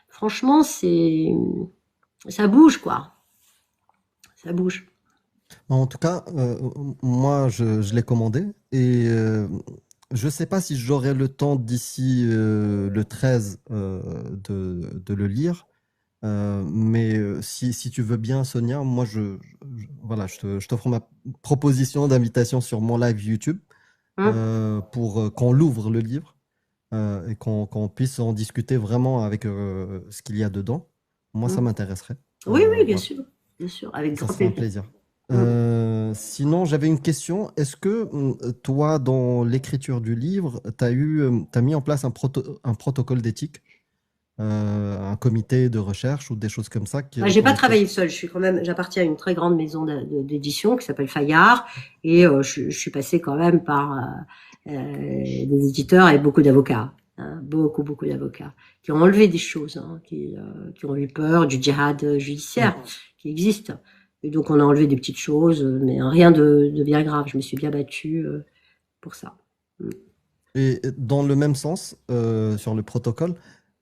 franchement, ça bouge, quoi. Ça bouge. En tout cas, moi, je l'ai commandé et je ne sais pas si j'aurai le temps d'ici le 13 de le lire. Mais si tu veux bien, Sonia, moi, voilà, je t'offre ma proposition d'invitation sur mon live YouTube pour qu'on l'ouvre le livre et qu'on puisse en discuter vraiment avec ce qu'il y a dedans. Moi, ça m'intéresserait. Oui, bien Voilà. sûr, avec Ça grand serait un plaisir. plaisir. Sinon, j'avais une question. Est-ce que toi, dans l'écriture du livre, t'as mis en place un protocole d'éthique, un comité de recherche ou des choses comme ça J'ai pour pas lesquelles- travaillé seule. J'appartiens à une très grande maison d'édition qui s'appelle Fayard et je suis passée quand même par des éditeurs et beaucoup d'avocats, hein, beaucoup d'avocats qui ont enlevé des choses, hein, qui ont eu peur du djihad judiciaire qui existe. Et donc on a enlevé des petites choses, mais rien de bien grave. Je me suis bien battue pour ça. Et dans le même sens, sur le protocole,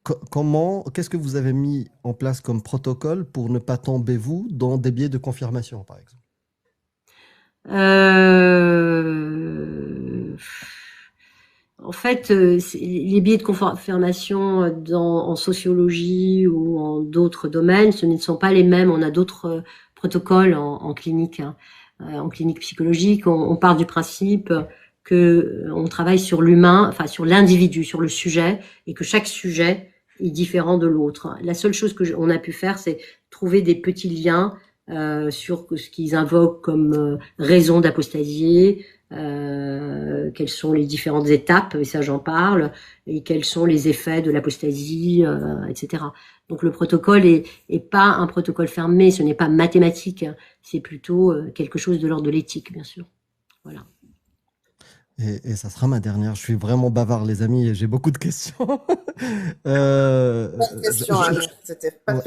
qu'est-ce que vous avez mis en place comme protocole pour ne pas tomber, vous, dans des biais de confirmation, par exemple? En fait, les biais de confirmation en sociologie ou en d'autres domaines, ce ne sont pas les mêmes. On a d'autres protocoles en clinique, hein. En clinique psychologique. On part du principe que on travaille sur l'humain, enfin sur l'individu, sur le sujet, et que chaque sujet est différent de l'autre. La seule chose on a pu faire, c'est trouver des petits liens sur ce qu'ils invoquent comme raison d'apostasier, quelles sont les différentes étapes, et ça j'en parle, et quels sont les effets de l'apostasie, etc. Donc le protocole est pas un protocole fermé, ce n'est pas mathématique, hein, c'est plutôt quelque chose de l'ordre de l'éthique, bien sûr. Voilà. Et ça sera ma dernière. Je suis vraiment bavard, les amis, et j'ai beaucoup de questions. Pas de question, Alain. C'était pas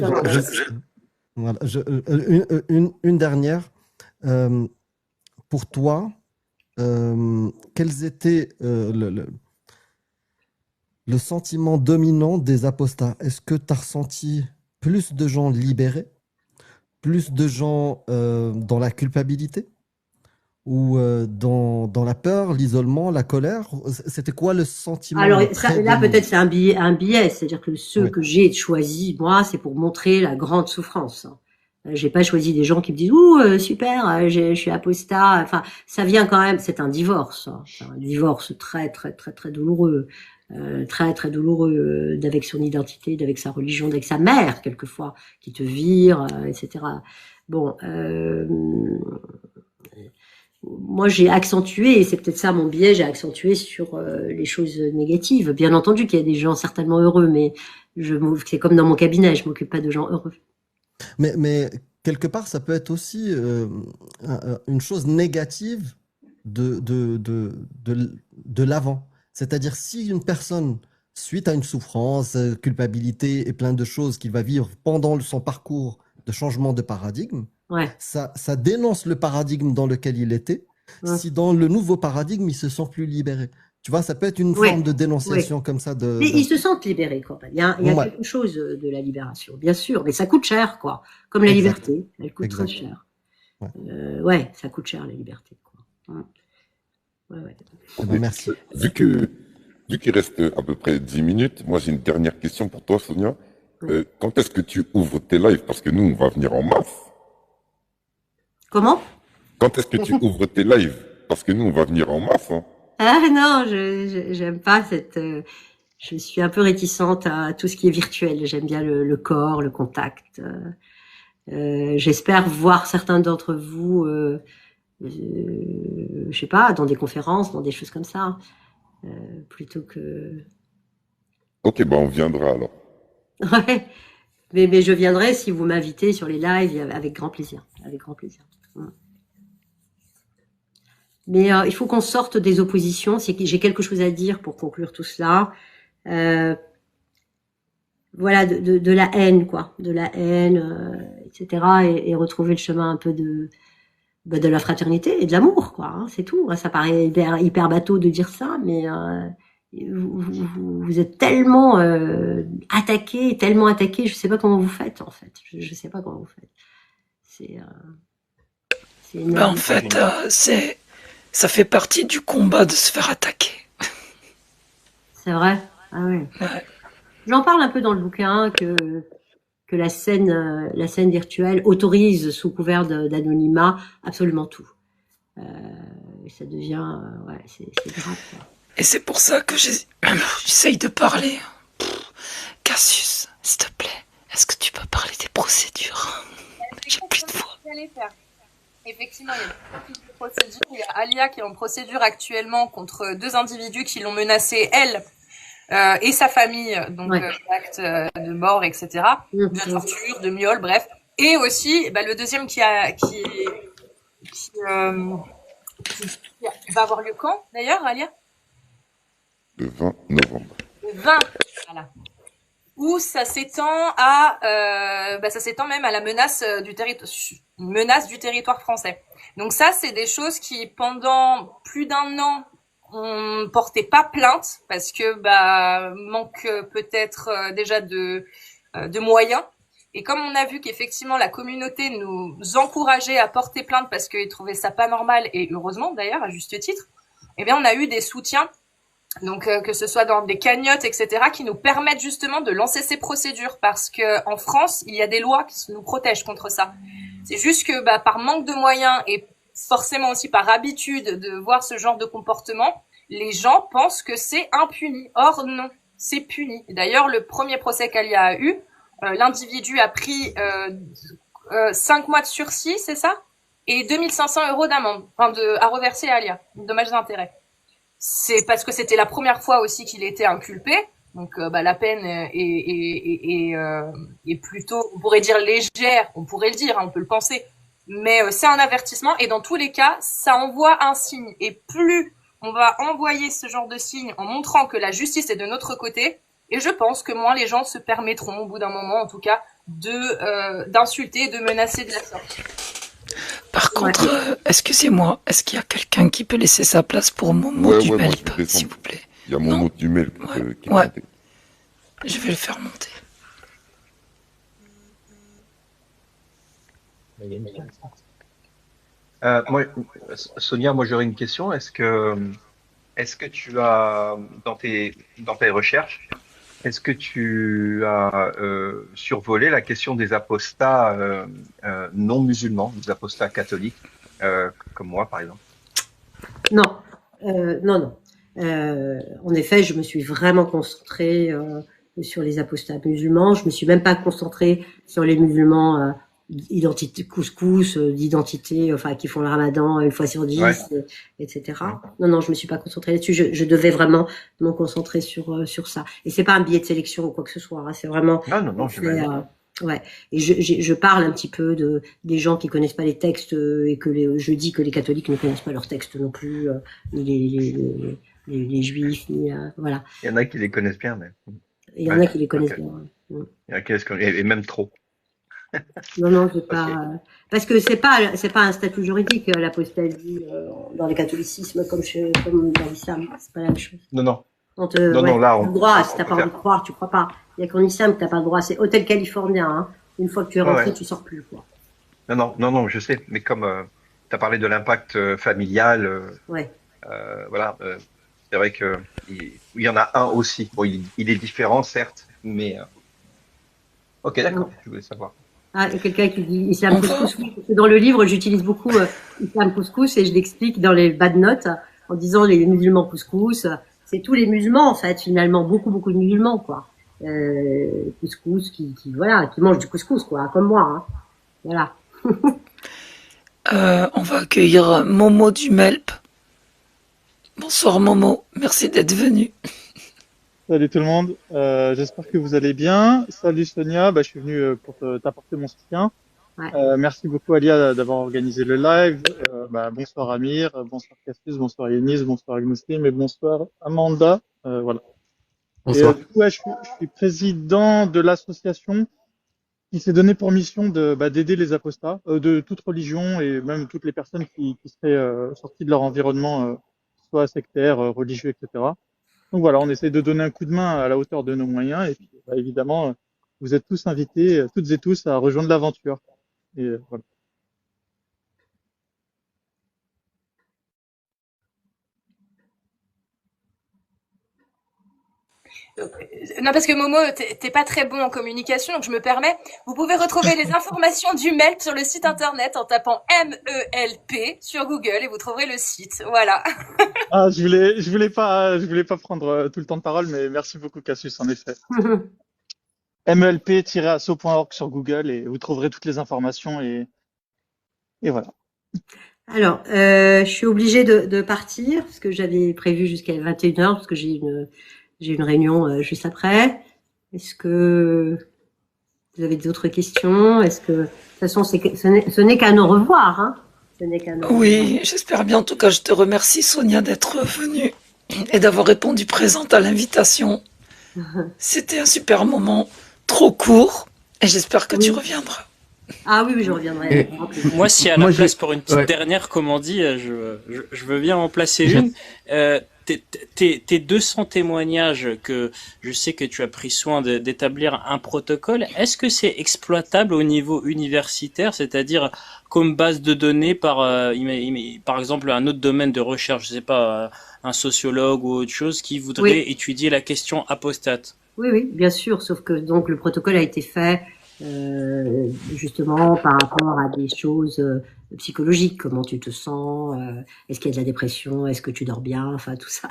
Voilà, une dernière. Pour toi, quels étaient le sentiment dominant des apostats? Est-ce que tu as ressenti plus de gens libérés, plus de gens dans la culpabilité ou dans la peur, l'isolement, la colère? C'était quoi le sentiment Alors le trait là, dominant? peut-être c'est un biais, c'est-à-dire que ceux Oui. que j'ai choisis, moi, c'est pour montrer la grande souffrance. J'ai pas choisi des gens qui me disent ouh super, je suis apostat. Enfin, ça vient quand même. C'est un divorce, hein. C'est un divorce très douloureux, très douloureux, d'avec son identité, d'avec sa religion, d'avec sa mère quelquefois qui te vire, etc. Bon, moi j'ai accentué, et c'est peut-être ça mon biais, j'ai accentué sur les choses négatives. Bien entendu qu'il y a des gens certainement heureux, mais c'est comme dans mon cabinet, je m'occupe pas de gens heureux. Mais quelque part, ça peut être aussi une chose négative de l'avant. C'est-à-dire, si une personne, suite à une souffrance, culpabilité et plein de choses qu'il va vivre pendant son parcours de changement de paradigme, Ouais. ça dénonce le paradigme dans lequel il était. Ouais. Si dans le nouveau paradigme, il se sent plus libéré. Tu vois, ça peut être une Oui, forme de dénonciation comme ça. Mais ils se sentent libérés quand même. Il y a Ouais. quelque chose de la libération, bien sûr, mais ça coûte cher, quoi. Comme la Exact. liberté, elle coûte très Exact. cher. Ouais. Ouais, ça coûte cher la liberté, quoi. Ouais. Eh ben, merci. Vu qu'il reste à peu près 10 minutes, moi j'ai une dernière question pour toi, Sonia. Quand est-ce que tu ouvres tes lives? Parce que nous, on va venir en masse. Comment? Quand est-ce que tu ouvres tes lives? Parce que nous, on va venir en masse. Hein. Ah non, j'aime pas cette. Je suis un peu réticente à tout ce qui est virtuel. J'aime bien le corps, le contact. J'espère voir certains d'entre vous je sais pas, dans des conférences, dans des choses comme ça, plutôt que. Ok, bah on viendra alors. Ouais. Mais je viendrai si vous m'invitez sur les lives avec grand plaisir. Avec grand plaisir. Mais il faut qu'on sorte des oppositions. J'ai quelque chose à dire pour conclure tout cela. Voilà, de la haine, quoi. De la haine, etc. Et retrouver le chemin un peu de la fraternité et de l'amour, quoi. Hein, c'est tout. Ça paraît hyper bateau de dire ça, mais vous êtes tellement attaqué, je sais pas comment vous faites, en fait. Je sais pas comment vous faites. C'est en fait, ça fait partie du combat de se faire attaquer. C'est vrai? Ah ouais. J'en parle un peu dans le bouquin que la scène virtuelle autorise sous couvert d'anonymat absolument tout. Ça devient, ouais, c'est grave, quoi. Et c'est pour ça que j'essaye de parler. Cassius, s'il te plaît, est-ce que tu peux parler des procédures? J'ai plus de voix. Effectivement, il y a des procédures. Il y a Alia qui est en procédure actuellement contre 2 individus qui l'ont menacée, elle et sa famille, donc d'actes de mort, etc., de torture, de viol, bref. Et aussi, le deuxième qui va avoir lieu quand, d'ailleurs, Alia? Le 20 novembre. Le 20, voilà. Où ça s'étend à, ça s'étend même à la menace du territoire français. Donc ça, c'est des choses qui, pendant plus d'1 an, on portait pas plainte parce que, manque peut-être déjà de moyens. Et comme on a vu qu'effectivement la communauté nous encourageait à porter plainte parce qu'ils trouvaient ça pas normal, et heureusement d'ailleurs, à juste titre, eh bien on a eu des soutiens. Donc que ce soit dans des cagnottes, etc., qui nous permettent justement de lancer ces procédures, parce que en France, il y a des lois qui nous protègent contre ça. C'est juste que par manque de moyens et forcément aussi par habitude de voir ce genre de comportement, les gens pensent que c'est impuni. Or non, c'est puni. D'ailleurs, le premier procès qu'Alia a eu, l'individu a pris 5 mois de sursis, c'est ça, et 2500 € d'amende, à reverser à Alia, dommages et intérêts. C'est parce que c'était la première fois aussi qu'il était inculpé, donc la peine est plutôt, on pourrait dire légère, on pourrait le dire, on peut le penser, mais c'est un avertissement, et dans tous les cas, ça envoie un signe, et plus on va envoyer ce genre de signe en montrant que la justice est de notre côté, et je pense que moins les gens se permettront, au bout d'un moment en tout cas, d'insulter, de menacer de la sorte. Par contre, excusez-moi, est-ce qu'il y a quelqu'un qui peut laisser sa place pour Momo Dumelp, s'il vous plaît? Il y a Momo Dumelp qui est monté. Je vais le faire monter. Sonia, moi j'aurais une question. Est-ce que tu as, dans tes recherches, est-ce que tu as survolé la question des apostats non musulmans, des apostats catholiques, comme moi par exemple? Non, non. En effet, je me suis vraiment concentrée sur les apostats musulmans. Je me suis même pas concentrée sur les musulmans identité couscous, d'identité, enfin qui font le ramadan 1 fois sur 10, etc. Non, je me suis pas concentrée là-dessus. Je devais vraiment me concentrer sur ça. Et c'est pas un billet de sélection ou quoi que ce soit. Hein. C'est vraiment. Non, ouais. Et je parle un petit peu des gens qui connaissent pas les textes et je dis que les catholiques ne connaissent pas leurs textes non plus, ni les juifs, ni voilà. Il y en a qui les connaissent bien, mais. Il y en a qui les connaissent bien. Il y en a qui les connaissent, et même trop. Non, c'est pas parce que c'est pas un statut juridique l'apostasie dans le catholicisme comme dans l'islam, c'est pas la même chose. Non. Là on le droit, si t'as pas envie de croire, tu crois pas. Il y a qu'en islam que t'as pas le droit, c'est hôtel californien, hein. Une fois que tu es rentré, tu sors plus, quoi. Non, je sais, mais comme tu as parlé de l'impact familial, voilà, c'est vrai que il y en a un aussi. Bon, il est différent certes, mais ok, d'accord, je voulais savoir. Ah, il y a quelqu'un qui dit Islam couscous. Dans le livre, j'utilise beaucoup Islam couscous et je l'explique dans les bad notes en disant les musulmans couscous. C'est tous les musulmans, en fait, finalement. Beaucoup de musulmans, quoi. Couscous qui mangent du couscous, quoi, comme moi, hein. Voilà. On va accueillir Momo du MELP. Bonsoir Momo, merci d'être venu. Salut tout le monde, j'espère que vous allez bien. Salut Sonia, je suis venu pour t'apporter mon soutien. Ouais. Merci beaucoup Alia d'avoir organisé le live. Bonsoir Amir, bonsoir Cassius, bonsoir Yanis, bonsoir Agnostim et bonsoir Amanda. Voilà. Bonsoir. Du coup, je suis président de l'association qui s'est donné pour mission d'aider les apostats de toute religion et même toutes les personnes qui seraient sorties de leur environnement, soit sectaire, religieux, etc. Donc voilà, on essaie de donner un coup de main à la hauteur de nos moyens et puis évidemment, vous êtes tous invités, toutes et tous, à rejoindre l'aventure. Et voilà. Non, parce que Momo, t'es pas très bon en communication, donc je me permets. Vous pouvez retrouver les informations du MELP sur le site internet en tapant MELP sur Google et vous trouverez le site. Voilà. Ah, je voulais pas prendre tout le temps de parole, mais merci beaucoup Cassius, en effet. melp-asso.org sur Google et vous trouverez toutes les informations et voilà. Alors, je suis obligée de partir parce que j'avais prévu jusqu'à 21h parce que j'ai une réunion juste après. Est-ce que vous avez d'autres questions? Est-ce que, de toute façon, ce n'est qu'un au revoir, hein? Ce n'est qu'un au revoir. Oui, j'espère bien. En tout cas, je te remercie Sonia d'être venue et d'avoir répondu présente à l'invitation. C'était un super moment, trop court, et j'espère que tu reviendras. Ah oui, je reviendrai. Moi, s'il y a la place pour une petite dernière, comme on dit, je veux bien en placer une. Tes 200 témoignages que je sais que tu as pris soin d'établir un protocole, est-ce que c'est exploitable au niveau universitaire, c'est-à-dire comme base de données par exemple un autre domaine de recherche, je sais pas, un sociologue ou autre chose qui voudrait étudier la question apostate? Oui, bien sûr, sauf que donc le protocole a été fait justement par rapport à des choses psychologiques, comment tu te sens, est-ce qu'il y a de la dépression, est-ce que tu dors bien, enfin tout ça.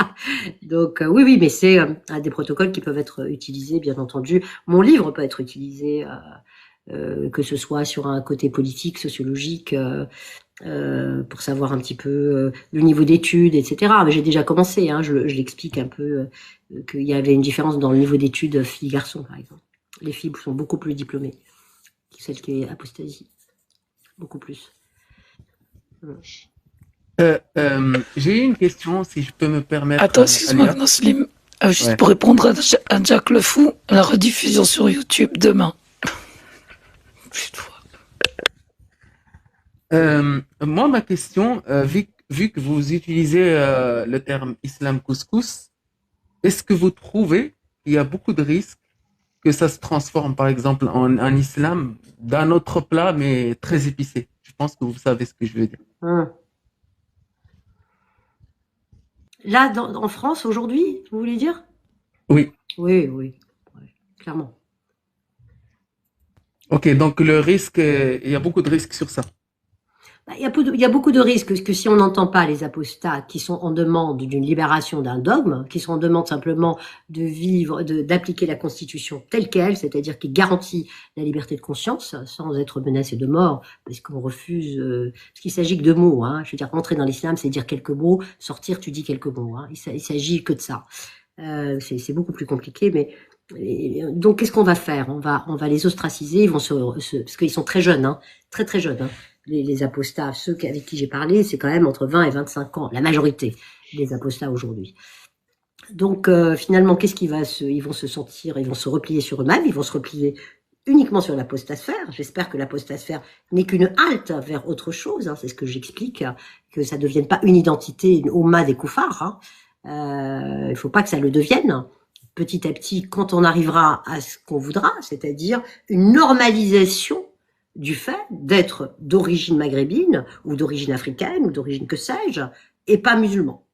Donc oui, mais c'est des protocoles qui peuvent être utilisés, bien entendu. Mon livre peut être utilisé, que ce soit sur un côté politique, sociologique, pour savoir un petit peu le niveau d'études, etc. Mais j'ai déjà commencé, hein, je l'explique un peu qu'il y avait une différence dans le niveau d'études filles-garçons, par exemple. Les filles sont beaucoup plus diplômées que celles qui est apostasie. Beaucoup plus. J'ai une question, si je peux me permettre. Attends, excuse-moi, Naslim. Juste pour répondre à Jack le Fou, la rediffusion sur YouTube demain. Moi, ma question, vu que vous utilisez le terme islam couscous, est-ce que vous trouvez qu'il y a beaucoup de risques que ça se transforme, par exemple, en islam d'un autre plat, mais très épicé? Je pense que vous savez ce que je veux dire. Là, en France, aujourd'hui, vous voulez dire? Oui. Oui, clairement. Ok, donc le risque, il y a beaucoup de risques sur ça. Il y a beaucoup de risques que si on n'entend pas les apostats qui sont en demande d'une libération d'un dogme, qui sont en demande simplement de vivre, d'appliquer la Constitution telle qu'elle, c'est-à-dire qui garantit la liberté de conscience sans être menacé de mort, parce qu'on refuse, parce qu'il s'agit que de mots, hein. Je veux dire, entrer dans l'islam, c'est dire quelques mots, sortir, tu dis quelques mots, hein. Il s'agit que de ça. C'est beaucoup plus compliqué, mais donc qu'est-ce qu'on va faire? On va les ostraciser, ils vont parce qu'ils sont très jeunes, hein, très très jeunes, hein. Les apostats, ceux avec qui j'ai parlé, c'est quand même entre 20 et 25 ans, la majorité des apostats aujourd'hui. Donc finalement, ils vont se sentir, ils vont se replier sur eux-mêmes, ils vont se replier uniquement sur l'apostasphère. J'espère que l'apostasphère n'est qu'une halte vers autre chose, hein, c'est ce que j'explique, que ça ne devienne pas une identité, une Oumma des koufars. Hein. Il faut pas que ça le devienne. Petit à petit, quand on arrivera à ce qu'on voudra, c'est-à-dire une normalisation du fait d'être d'origine maghrébine ou d'origine africaine ou d'origine que sais-je, et pas musulman.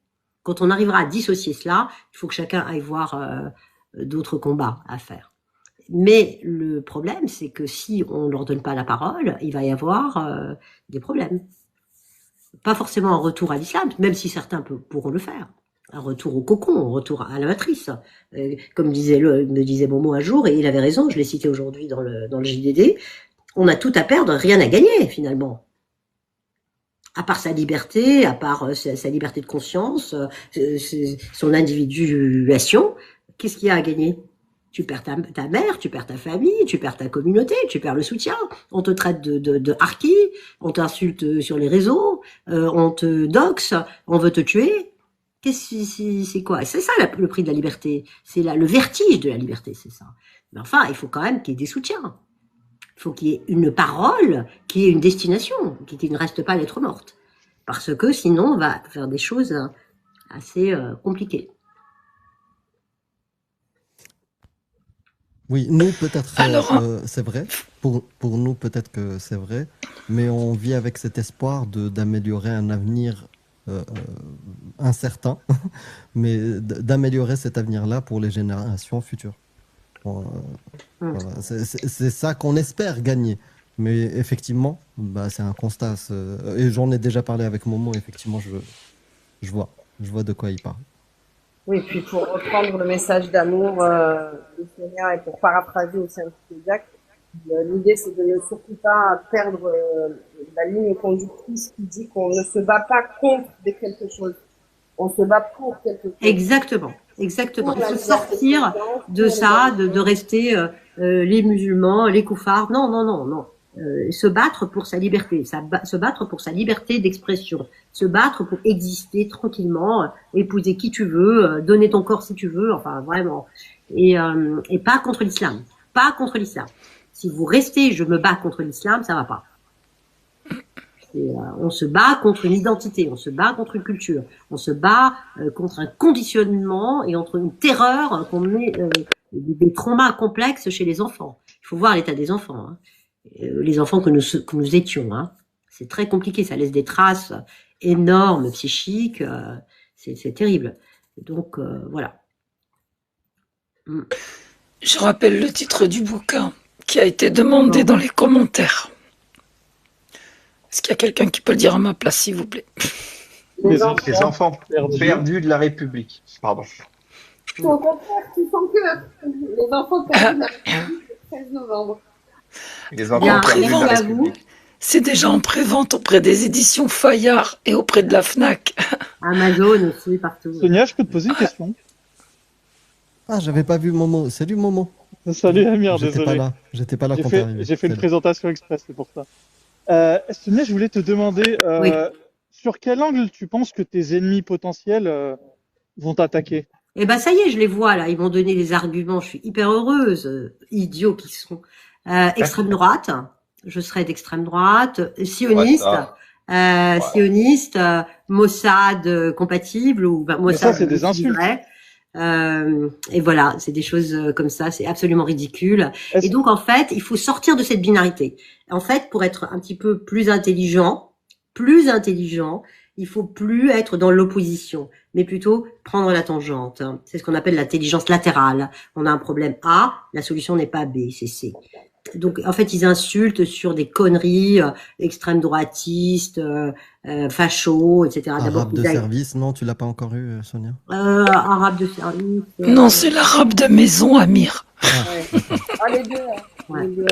Quand on arrivera à dissocier cela, il faut que chacun aille voir d'autres combats à faire. Mais le problème, c'est que si on ne leur donne pas la parole, il va y avoir des problèmes. Pas forcément un retour à l'islam, même si certains pourront le faire. Un retour au cocon, un retour à la matrice. Comme me disait Momo un jour, et il avait raison, je l'ai cité aujourd'hui dans le JDD, on a tout à perdre, rien à gagner, finalement. à part sa liberté, à part sa liberté de conscience, son individuation, qu'est-ce qu'il y a à gagner? Tu perds ta mère, tu perds ta famille, tu perds ta communauté, tu perds le soutien. On te traite de harki, on t'insulte sur les réseaux, on te doxe, on veut te tuer. C'est quoi? C'est ça le prix de la liberté. C'est le vertige de la liberté, c'est ça. Mais enfin, il faut quand même qu'il y ait des soutiens. Il faut qu'il y ait une parole, qu'il y ait une destination, qui ne reste pas lettre morte. Parce que sinon, on va faire des choses assez compliquées. Oui, nous peut-être Alors, c'est vrai. Pour nous peut-être que c'est vrai, mais on vit avec cet espoir d'améliorer un avenir incertain, mais d'améliorer cet avenir-là pour les générations futures. Bon, voilà, c'est ça qu'on espère gagner. Mais effectivement, bah, c'est un constat. Et j'en ai déjà parlé avec Momo, effectivement, je vois de quoi il parle. Oui, puis pour reprendre le message d'amour de Sonia et pour paraphraser aussi un petit peu Jack, l'idée c'est de ne surtout pas perdre la ligne conductrice qui dit qu'on ne se bat pas contre quelque chose, on se bat pour quelque chose. Exactement, exactement. Il faut sortir de ça, de rester les musulmans, les koufars. Non, non, non, non. Se battre pour sa liberté, se battre pour sa liberté d'expression, se battre pour exister tranquillement, épouser qui tu veux, donner ton corps si tu veux, enfin vraiment, et pas contre l'islam, pas contre l'islam. Si vous restez, je me bats contre l'islam, ça va pas. On se bat contre une identité, on se bat contre une culture, on se bat contre un conditionnement et entre une terreur qu'on met des traumas complexes chez les enfants. Il faut voir l'état des enfants. Hein. Les enfants que nous étions, hein. C'est très compliqué, ça laisse des traces énormes psychiques, c'est terrible. Donc voilà. Je rappelle le titre du bouquin qui a été demandé dans les commentaires. Est-ce qu'il y a quelqu'un qui peut le dire à ma place, s'il vous plaît? Les enfants perdus de la République. Pardon. Au contraire, tu sens que les enfants perdus de la République le 13 novembre. Les enfants perdus de la République. C'est déjà en prévente auprès des éditions Fayard et auprès de la FNAC. Amazon aussi, partout. Sonia, je peux te poser une question? Ah, j'avais pas vu Momo. Salut Momo. Salut Amir, désolé. J'étais pas là quand t'es arrivé. J'ai fait une présentation express, c'est pour ça. Sonia, je voulais te demander, Oui. sur quel angle tu penses que tes ennemis potentiels vont t'attaquer? Eh ben ça y est, je les vois là. Ils m'ont donné des arguments. Je suis hyper heureuse. Idiots qu'ils sont. Extrême droite. Je serai d'extrême droite. Sioniste. Sioniste. Mossad compatible ou ben, Mossad. Mais ça, c'est des insultes. Et voilà, c'est des choses comme ça. C'est absolument ridicule. Et donc en fait, il faut sortir de cette binarité. En fait, pour être un petit peu plus intelligent, il faut plus être dans l'opposition, mais plutôt prendre la tangente. C'est ce qu'on appelle l'intelligence latérale. On a un problème A, la solution n'est pas B, c'est C. Donc, en fait, ils insultent sur des conneries extrême droitistes, fachos, etc. Arabe de service, non, tu l'as pas encore eu, Sonia? Arabe de service. Non, c'est l'arabe de maison, Amir. Les deux. Ouais. Les deux.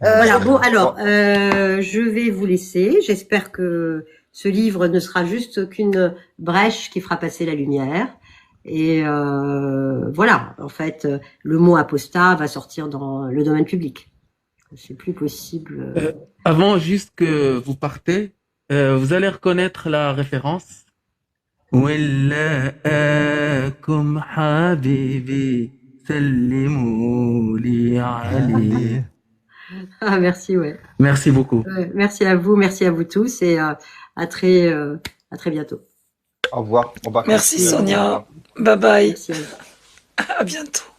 Voilà, bon, alors, je vais vous laisser. J'espère que ce livre ne sera juste qu'une brèche qui fera passer la lumière. Et voilà, en fait, le mot apostat va sortir dans le domaine public. C'est plus possible. Avant juste que vous partez, vous allez reconnaître la référence. Wallakum habibi sallimou li ali. Ah, merci, ouais. Merci beaucoup. Merci à vous tous et à très bientôt. Au revoir. Merci Sonia. Bye bye. Merci à vous. À bientôt.